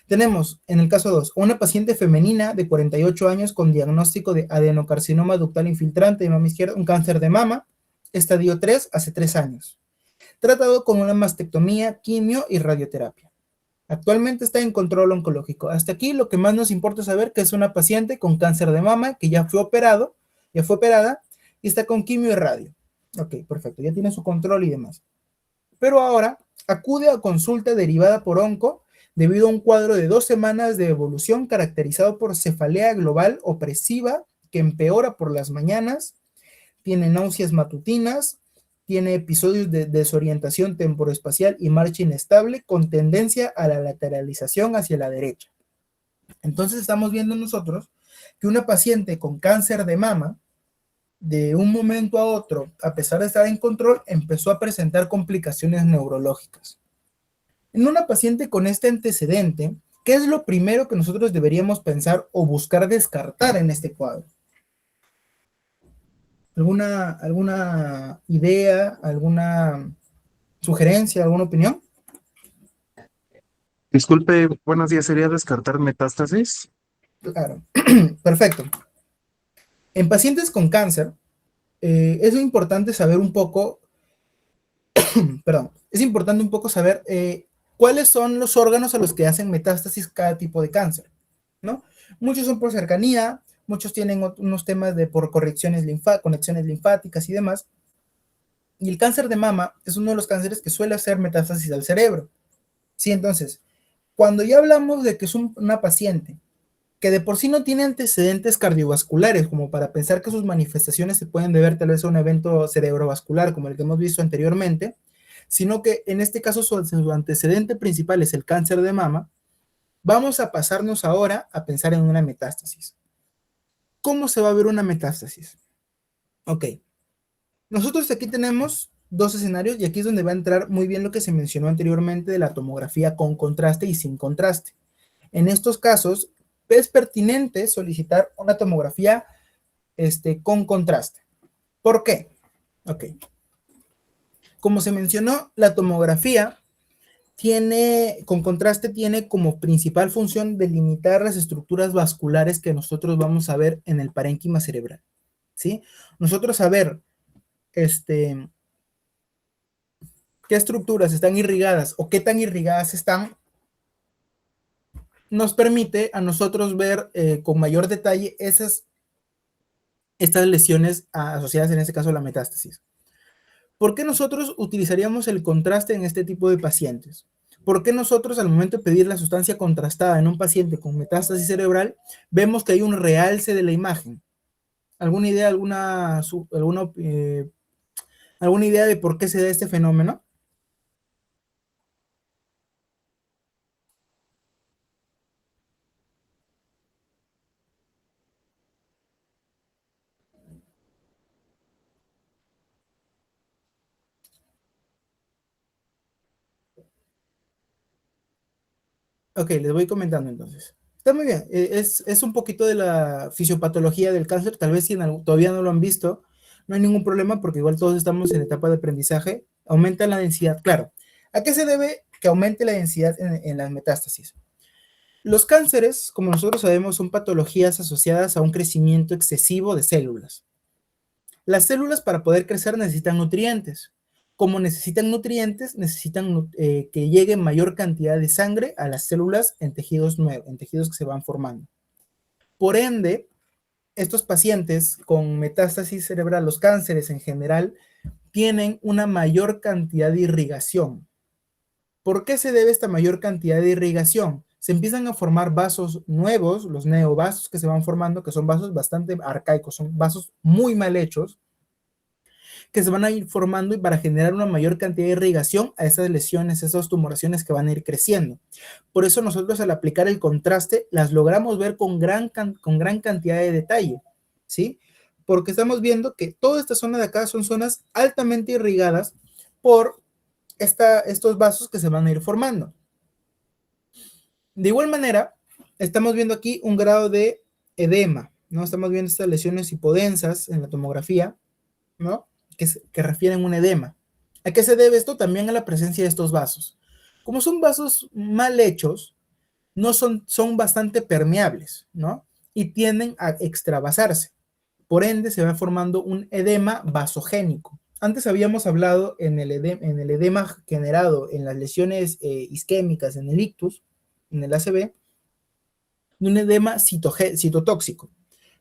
Tenemos, en el caso 2, una paciente femenina de 48 años con diagnóstico de adenocarcinoma ductal infiltrante de mama izquierda, un cáncer de mama, estadio 3, hace 3 años. Tratado con una mastectomía, quimio y radioterapia. Actualmente está en control oncológico. Hasta aquí lo que más nos importa saber que es una paciente con cáncer de mama que ya fue operada y está con quimio y radio. Ok, perfecto, ya tiene su control y demás. Pero ahora acude a consulta derivada por onco debido a un cuadro de 2 semanas de evolución caracterizado por cefalea global opresiva que empeora por las mañanas, tiene náuseas matutinas, tiene episodios de desorientación temporoespacial y marcha inestable con tendencia a la lateralización hacia la derecha. Entonces estamos viendo nosotros que una paciente con cáncer de mama, de un momento a otro, a pesar de estar en control, empezó a presentar complicaciones neurológicas. En una paciente con este antecedente, ¿qué es lo primero que nosotros deberíamos pensar o buscar descartar en este cuadro? ¿Alguna idea, alguna sugerencia, alguna opinión? Disculpe, buenos días. ¿Sería descartar metástasis? Claro, perfecto. En pacientes con cáncer, es importante saber un poco, perdón, es importante un poco saber cuáles son los órganos a los que hacen metástasis cada tipo de cáncer, ¿no? Muchos son por cercanía, muchos tienen unos temas de por conexiones linfáticas y demás. Y el cáncer de mama es uno de los cánceres que suele hacer metástasis al cerebro. Sí, entonces, cuando ya hablamos de que es una paciente que de por sí no tiene antecedentes cardiovasculares, como para pensar que sus manifestaciones se pueden deber tal vez a un evento cerebrovascular, como el que hemos visto anteriormente, sino que en este caso su antecedente principal es el cáncer de mama, vamos a pasarnos ahora a pensar en una metástasis. ¿Cómo se va a ver una metástasis? Ok, nosotros aquí tenemos dos escenarios y aquí es donde va a entrar muy bien lo que se mencionó anteriormente de la tomografía con contraste y sin contraste. En estos casos, es pertinente solicitar una tomografía con contraste. ¿Por qué? Ok. Como se mencionó, la tomografía con contraste tiene como principal función delimitar las estructuras vasculares que nosotros vamos a ver en el parénquima cerebral, ¿sí? Nosotros saber qué estructuras están irrigadas o qué tan irrigadas están, nos permite a nosotros ver con mayor detalle estas lesiones asociadas en este caso a la metástasis. ¿Por qué nosotros utilizaríamos el contraste en este tipo de pacientes? ¿Por qué nosotros al momento de pedir la sustancia contrastada en un paciente con metástasis cerebral vemos que hay un realce de la imagen? ¿Alguna idea, alguna idea de por qué se da este fenómeno? Ok, les voy comentando entonces. Está muy bien, es un poquito de la fisiopatología del cáncer, tal vez si todavía no lo han visto, no hay ningún problema porque igual todos estamos en etapa de aprendizaje, aumenta la densidad, claro. ¿A qué se debe que aumente la densidad en las metástasis? Los cánceres, como nosotros sabemos, son patologías asociadas a un crecimiento excesivo de células. Las células para poder crecer necesitan nutrientes. Como necesitan nutrientes, necesitan que llegue mayor cantidad de sangre a las células en tejidos nuevos, en tejidos que se van formando. Por ende, estos pacientes con metástasis cerebral, los cánceres en general, tienen una mayor cantidad de irrigación. ¿Por qué se debe esta mayor cantidad de irrigación? Se empiezan a formar vasos nuevos, los neovasos que se van formando, que son vasos bastante arcaicos, son vasos muy mal hechos, que se van a ir formando y para generar una mayor cantidad de irrigación a esas lesiones, esas tumoraciones que van a ir creciendo. Por eso nosotros al aplicar el contraste las logramos ver con gran cantidad de detalle, ¿sí? Porque estamos viendo que toda esta zona de acá son zonas altamente irrigadas por estos vasos que se van a ir formando. De igual manera, estamos viendo aquí un grado de edema, ¿no? Estamos viendo estas lesiones hipodensas en la tomografía, ¿no? Que refieren a un edema. ¿A qué se debe esto? También a la presencia de estos vasos. Como son vasos mal hechos, no son bastante permeables, ¿no? Y tienden a extravasarse. Por ende, se va formando un edema vasogénico. Antes habíamos hablado en el edema generado en las lesiones isquémicas, en el ictus, en el ACV, de un edema citotóxico,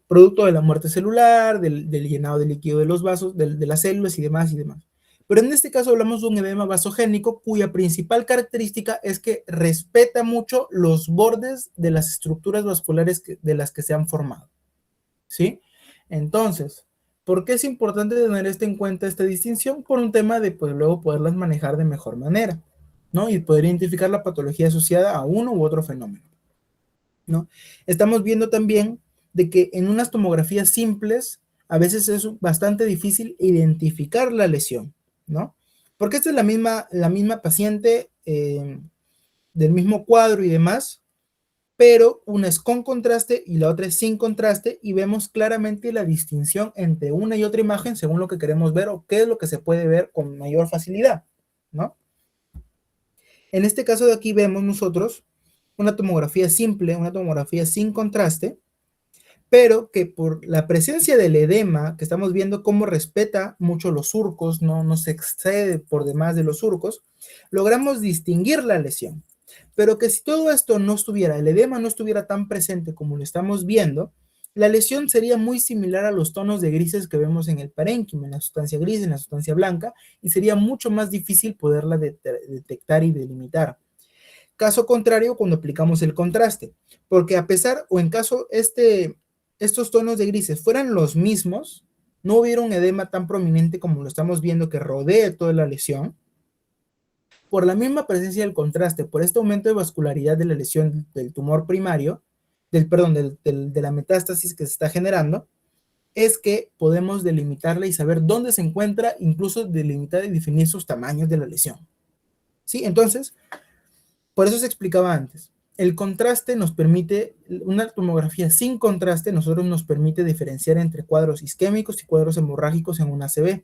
producto de la muerte celular, del llenado de líquido de los vasos, de las células y demás y demás. Pero en este caso hablamos de un edema vasogénico cuya principal característica es que respeta mucho los bordes de las estructuras vasculares de las que se han formado, ¿sí? Entonces, ¿por qué es importante tener en cuenta esta distinción? Por un tema de pues luego poderlas manejar de mejor manera, ¿no? Y poder identificar la patología asociada a uno u otro fenómeno, ¿no? Estamos viendo también de que en unas tomografías simples a veces es bastante difícil identificar la lesión, ¿no? Porque esta es la misma paciente del mismo cuadro y demás, pero una es con contraste y la otra es sin contraste y vemos claramente la distinción entre una y otra imagen según lo que queremos ver o qué es lo que se puede ver con mayor facilidad, ¿no? En este caso de aquí vemos nosotros una tomografía simple, una tomografía sin contraste, pero que por la presencia del edema, que estamos viendo cómo respeta mucho los surcos, no se excede por demás de los surcos, logramos distinguir la lesión. Pero que si todo esto no estuviera, el edema no estuviera tan presente como lo estamos viendo, la lesión sería muy similar a los tonos de grises que vemos en el parénquima, en la sustancia gris, en la sustancia blanca, y sería mucho más difícil poderla detectar y delimitar. Caso contrario cuando aplicamos el contraste, porque a pesar o en caso estos tonos de grises fueran los mismos, no hubiera un edema tan prominente como lo estamos viendo que rodee toda la lesión, por la misma presencia del contraste, por este aumento de vascularidad de la lesión del tumor primario, de la metástasis que se está generando, es que podemos delimitarla y saber dónde se encuentra, incluso delimitar y definir sus tamaños de la lesión. ¿Sí? Entonces, por eso se explicaba antes. El contraste nos permite, una tomografía sin contraste, nosotros nos permite diferenciar entre cuadros isquémicos y cuadros hemorrágicos en un ACV.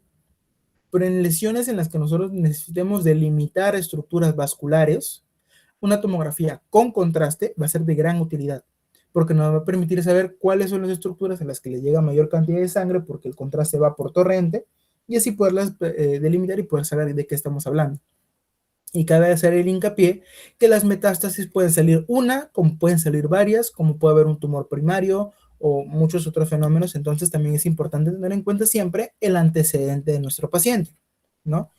Pero en lesiones en las que nosotros necesitemos delimitar estructuras vasculares, una tomografía con contraste va a ser de gran utilidad, porque nos va a permitir saber cuáles son las estructuras a las que le llega mayor cantidad de sangre, porque el contraste va por torrente, y así poderlas delimitar y poder saber de qué estamos hablando. Y cabe hacer el hincapié que las metástasis pueden salir una, como pueden salir varias, como puede haber un tumor primario o muchos otros fenómenos. Entonces también es importante tener en cuenta siempre el antecedente de nuestro paciente, ¿no?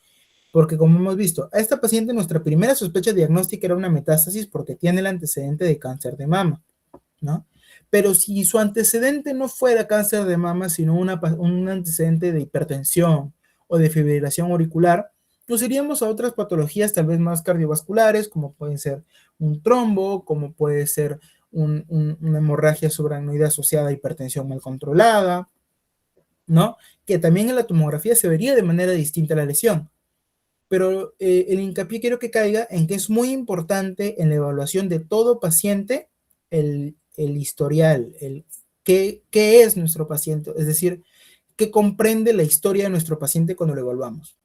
Porque como hemos visto, a esta paciente nuestra primera sospecha diagnóstica era una metástasis porque tiene el antecedente de cáncer de mama, ¿no? Pero si su antecedente no fuera cáncer de mama, sino un antecedente de hipertensión o de fibrilación auricular, nos iríamos a otras patologías tal vez más cardiovasculares, como pueden ser un trombo, como puede ser una hemorragia subaracnoidea asociada a hipertensión mal controlada, ¿no? Que también en la tomografía se vería de manera distinta la lesión. Pero el hincapié quiero que caiga en que es muy importante en la evaluación de todo paciente el historial, qué es nuestro paciente, es decir, qué comprende la historia de nuestro paciente cuando lo evaluamos.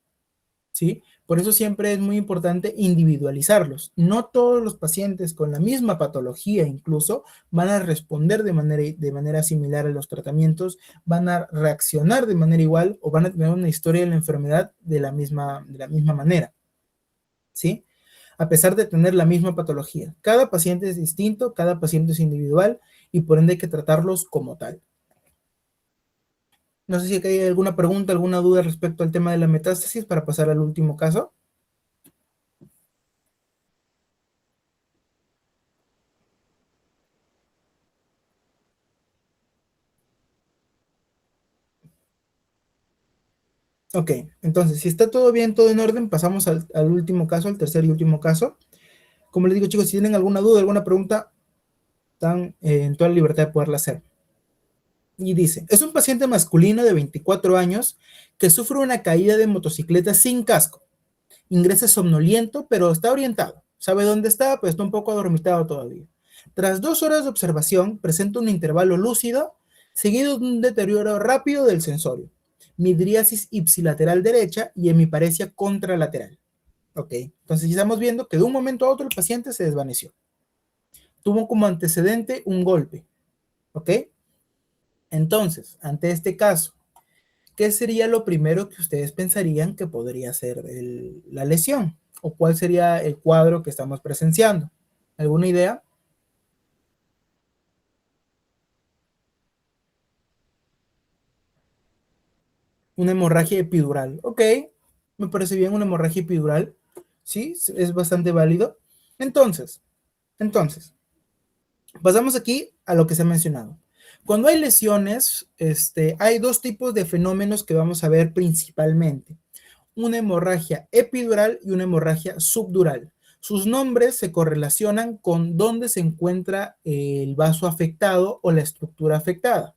¿Sí? Por eso siempre es muy importante individualizarlos. No todos los pacientes con la misma patología incluso van a responder de manera similar a los tratamientos, van a reaccionar de manera igual o van a tener una historia de la enfermedad de la misma manera. ¿Sí? A pesar de tener la misma patología. Cada paciente es distinto, cada paciente es individual y por ende hay que tratarlos como tal. No sé si hay alguna pregunta, alguna duda respecto al tema de la metástasis para pasar al último caso. Ok, entonces, si está todo bien, todo en orden, pasamos al último caso, al tercer y último caso. Como les digo, chicos, si tienen alguna duda, alguna pregunta, están en toda la libertad de poderla hacer. Y dice, es un paciente masculino de 24 años que sufre una caída de motocicleta sin casco. Ingresa somnoliento, pero está orientado. Sabe dónde está, pero está un poco adormitado todavía. Tras 2 horas de observación, presenta un intervalo lúcido, seguido de un deterioro rápido del sensorio, midriasis ipsilateral derecha y hemiparesia contralateral. Ok, entonces estamos viendo que de un momento a otro el paciente se desvaneció. Tuvo como antecedente un golpe. Ok, entonces, ante este caso, ¿qué sería lo primero que ustedes pensarían que podría ser la lesión? ¿O cuál sería el cuadro que estamos presenciando? ¿Alguna idea? Una hemorragia epidural. Ok, me parece bien una hemorragia epidural. Sí, es bastante válido. Entonces, pasamos aquí a lo que se ha mencionado. Cuando hay lesiones, hay dos tipos de fenómenos que vamos a ver principalmente. Una hemorragia epidural y una hemorragia subdural. Sus nombres se correlacionan con dónde se encuentra el vaso afectado o la estructura afectada.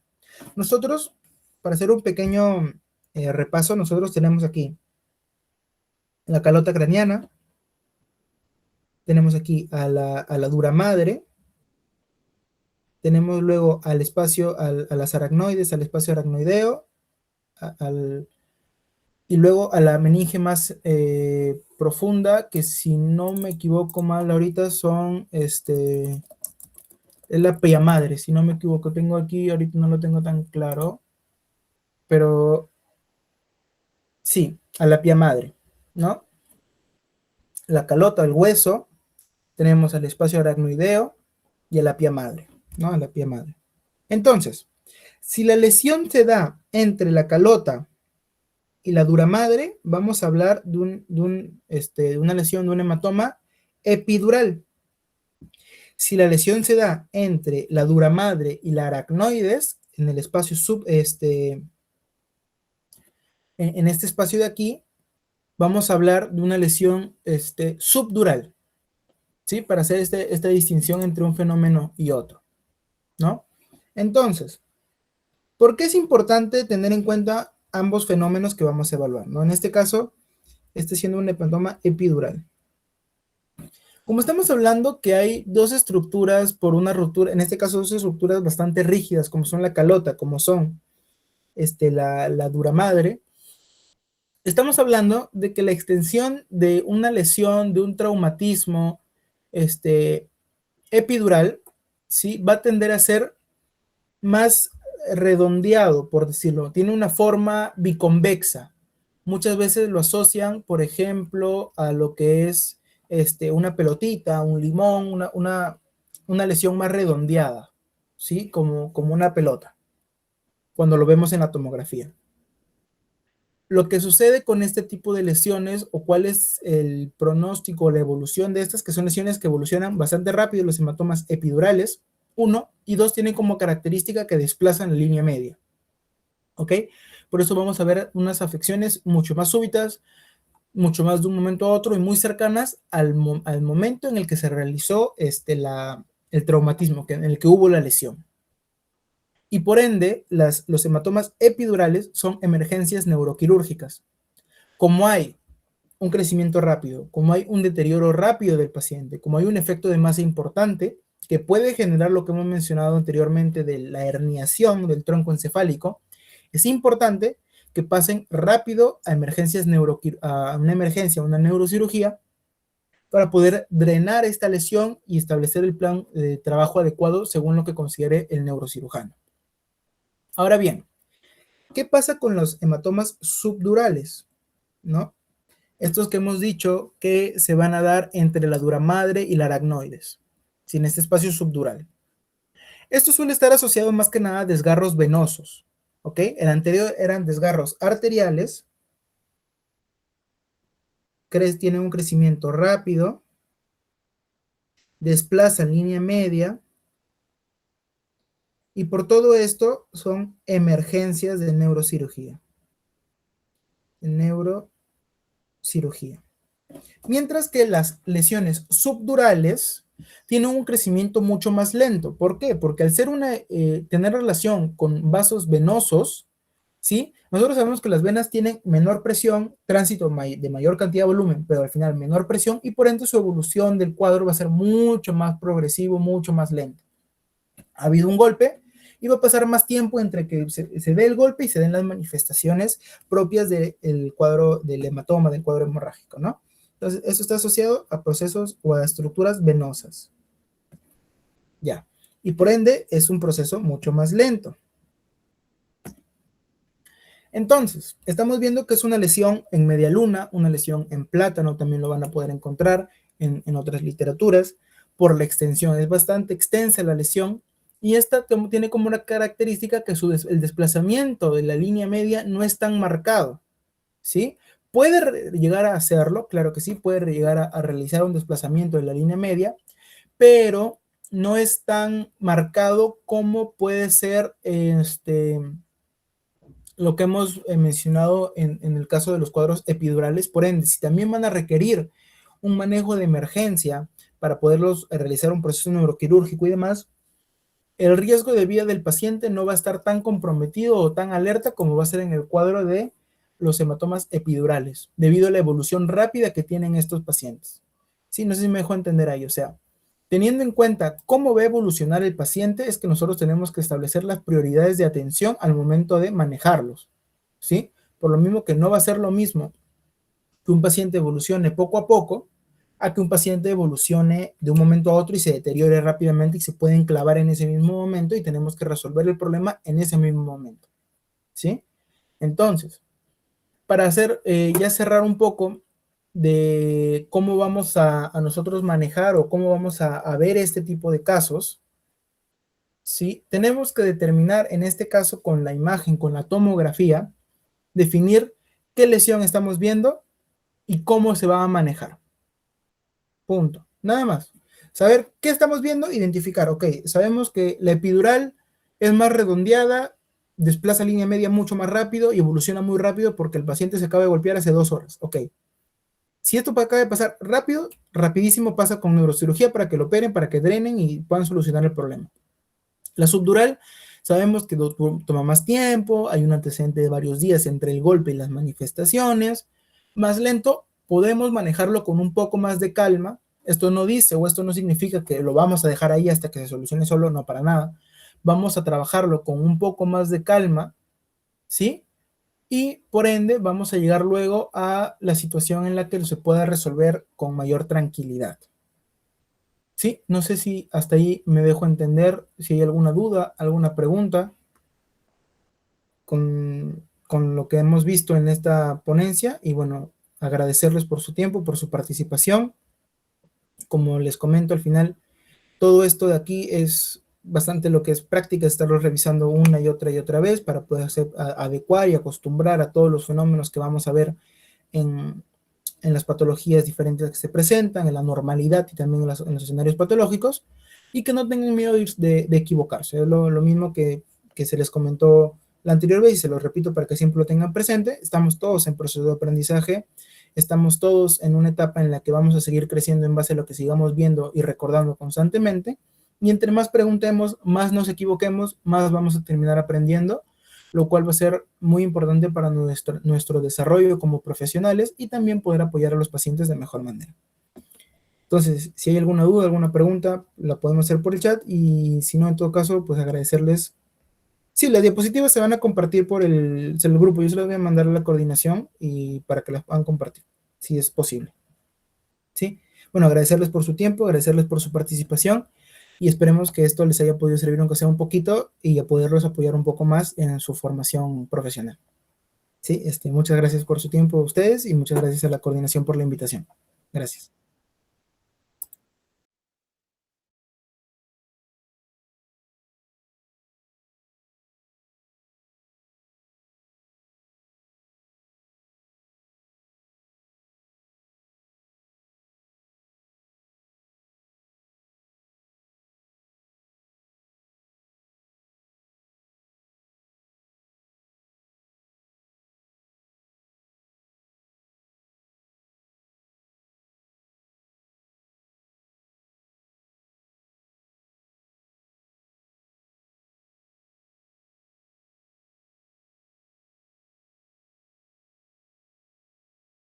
Nosotros, para hacer un pequeño repaso, nosotros tenemos aquí la calota craneana, tenemos aquí a la dura madre, tenemos luego al espacio, a las aracnoides, al espacio aracnoideo, al, y luego a la meninge más profunda, que si no me equivoco mal ahorita son, es la pia madre, si no me equivoco, tengo aquí, ahorita no lo tengo tan claro, pero sí, a la pia madre, ¿no? La calota, el hueso, tenemos al espacio aracnoideo y a la pia madre, ¿no? A la pia madre. Entonces, si la lesión se da entre la calota y la dura madre, vamos a hablar de una lesión, de un hematoma epidural. Si la lesión se da entre la dura madre y la aracnoides, en el espacio en este espacio de aquí, vamos a hablar de una lesión subdural, ¿sí? Para hacer esta distinción entre un fenómeno y otro, ¿no? Entonces, ¿por qué es importante tener en cuenta ambos fenómenos que vamos a evaluar, ¿no? En este caso, siendo un hematoma epidural. Como estamos hablando que hay dos estructuras por una ruptura, en este caso dos estructuras bastante rígidas, como son la calota, como son la dura madre, estamos hablando de que la extensión de una lesión, de un traumatismo epidural, ¿sí? Va a tender a ser más redondeado, por decirlo. Tiene una forma biconvexa. Muchas veces lo asocian, por ejemplo, a lo que es una pelotita, un limón, una lesión más redondeada, ¿sí? Como una pelota, cuando lo vemos en la tomografía. Lo que sucede con este tipo de lesiones o cuál es el pronóstico o la evolución de estas, que son lesiones que evolucionan bastante rápido, los hematomas epidurales, 1, y 2 tienen como característica que desplazan la línea media, ¿ok? Por eso vamos a ver unas afecciones mucho más súbitas, mucho más de un momento a otro y muy cercanas al momento en el que se realizó el traumatismo, en el que hubo la lesión. Y por ende, los hematomas epidurales son emergencias neuroquirúrgicas. Como hay un crecimiento rápido, como hay un deterioro rápido del paciente, como hay un efecto de masa importante que puede generar lo que hemos mencionado anteriormente de la herniación del tronco encefálico, es importante que pasen rápido a una emergencia, a una neurocirugía, para poder drenar esta lesión y establecer el plan de trabajo adecuado según lo que considere el neurocirujano. Ahora bien, ¿qué pasa con los hematomas subdurales? ¿No? Estos que hemos dicho que se van a dar entre la dura madre y la aracnoides, sin este espacio subdural. Esto suele estar asociado más que nada a desgarros venosos, ¿ok? El anterior eran desgarros arteriales, tienen un crecimiento rápido, desplazan línea media, y por todo esto son emergencias de neurocirugía. neurocirugía. Mientras que las lesiones subdurales tienen un crecimiento mucho más lento. ¿Por qué? Porque al ser tener relación con vasos venosos, ¿sí? Nosotros sabemos que las venas tienen menor presión, tránsito de mayor cantidad de volumen, pero al final menor presión, y por ende su evolución del cuadro va a ser mucho más progresivo, mucho más lento. Ha habido un golpe y va a pasar más tiempo entre que se dé el golpe y se den las manifestaciones propias del cuadro del hematoma, del cuadro hemorrágico, ¿no? Entonces, eso está asociado a procesos o a estructuras venosas. Ya. Y por ende, es un proceso mucho más lento. Entonces, estamos viendo que es una lesión en media luna, una lesión en plátano, también lo van a poder encontrar en otras literaturas, por la extensión. Es bastante extensa la lesión, y esta tiene como una característica que el desplazamiento de la línea media no es tan marcado, ¿sí? Puede llegar a hacerlo, claro que sí, puede llegar a realizar un desplazamiento de la línea media, pero no es tan marcado como puede ser lo que hemos mencionado en el caso de los cuadros epidurales. Por ende, si también van a requerir un manejo de emergencia para poderlos realizar un proceso neuroquirúrgico y demás, el riesgo de vida del paciente no va a estar tan comprometido o tan alerta como va a ser en el cuadro de los hematomas epidurales, debido a la evolución rápida que tienen estos pacientes. Sí, no sé si me dejó entender ahí. O sea, teniendo en cuenta cómo va a evolucionar el paciente, es que nosotros tenemos que establecer las prioridades de atención al momento de manejarlos, ¿sí? Por lo mismo que no va a ser lo mismo que un paciente evolucione poco a poco a que un paciente evolucione de un momento a otro y se deteriore rápidamente y se puede enclavar en ese mismo momento, y tenemos que resolver el problema en ese mismo momento, ¿sí? Entonces, para ya cerrar un poco de cómo vamos a nosotros manejar o cómo vamos a ver este tipo de casos, ¿sí? Tenemos que determinar en este caso con la imagen, con la tomografía, definir qué lesión estamos viendo y cómo se va a manejar. Punto. Nada más. Saber qué estamos viendo, identificar. Ok, sabemos que la epidural es más redondeada, desplaza línea media mucho más rápido y evoluciona muy rápido porque el paciente se acaba de golpear hace 2 horas. Ok. Si esto acaba de pasar rápido, rapidísimo pasa con neurocirugía para que lo operen, para que drenen y puedan solucionar el problema. La subdural, sabemos que toma más tiempo, hay un antecedente de varios días entre el golpe y las manifestaciones. Más lento, podemos manejarlo con un poco más de calma. Esto no dice o esto no significa que lo vamos a dejar ahí hasta que se solucione solo, no, para nada. Vamos a trabajarlo con un poco más de calma, ¿sí? Y por ende vamos a llegar luego a la situación en la que se pueda resolver con mayor tranquilidad. Sí, no sé si hasta ahí me dejo entender, si hay alguna duda, alguna pregunta con lo que hemos visto en esta ponencia. Y bueno, agradecerles por su tiempo, por su participación. Como les comento al final, todo esto de aquí es bastante lo que es práctica, estarlo revisando una y otra vez para poder adecuar y acostumbrar a todos los fenómenos que vamos a ver en las patologías diferentes que se presentan, en la normalidad y también en los escenarios patológicos, y que no tengan miedo de equivocarse. Es lo mismo que se les comentó la anterior vez, y se lo repito para que siempre lo tengan presente. Estamos todos en proceso de aprendizaje, estamos todos en una etapa en la que vamos a seguir creciendo en base a lo que sigamos viendo y recordando constantemente, y entre más preguntemos, más nos equivoquemos, más vamos a terminar aprendiendo, lo cual va a ser muy importante para nuestro desarrollo como profesionales y también poder apoyar a los pacientes de mejor manera. Entonces, si hay alguna duda, alguna pregunta, la podemos hacer por el chat, y si no, en todo caso, pues agradecerles. Sí, las diapositivas se van a compartir por el grupo. Yo se las voy a mandar a la coordinación y para que las puedan compartir, si es posible. ¿Sí? Bueno, agradecerles por su tiempo, agradecerles por su participación, y esperemos que esto les haya podido servir aunque sea un poquito y a poderlos apoyar un poco más en su formación profesional. Sí, muchas gracias por su tiempo a ustedes y muchas gracias a la coordinación por la invitación. Gracias.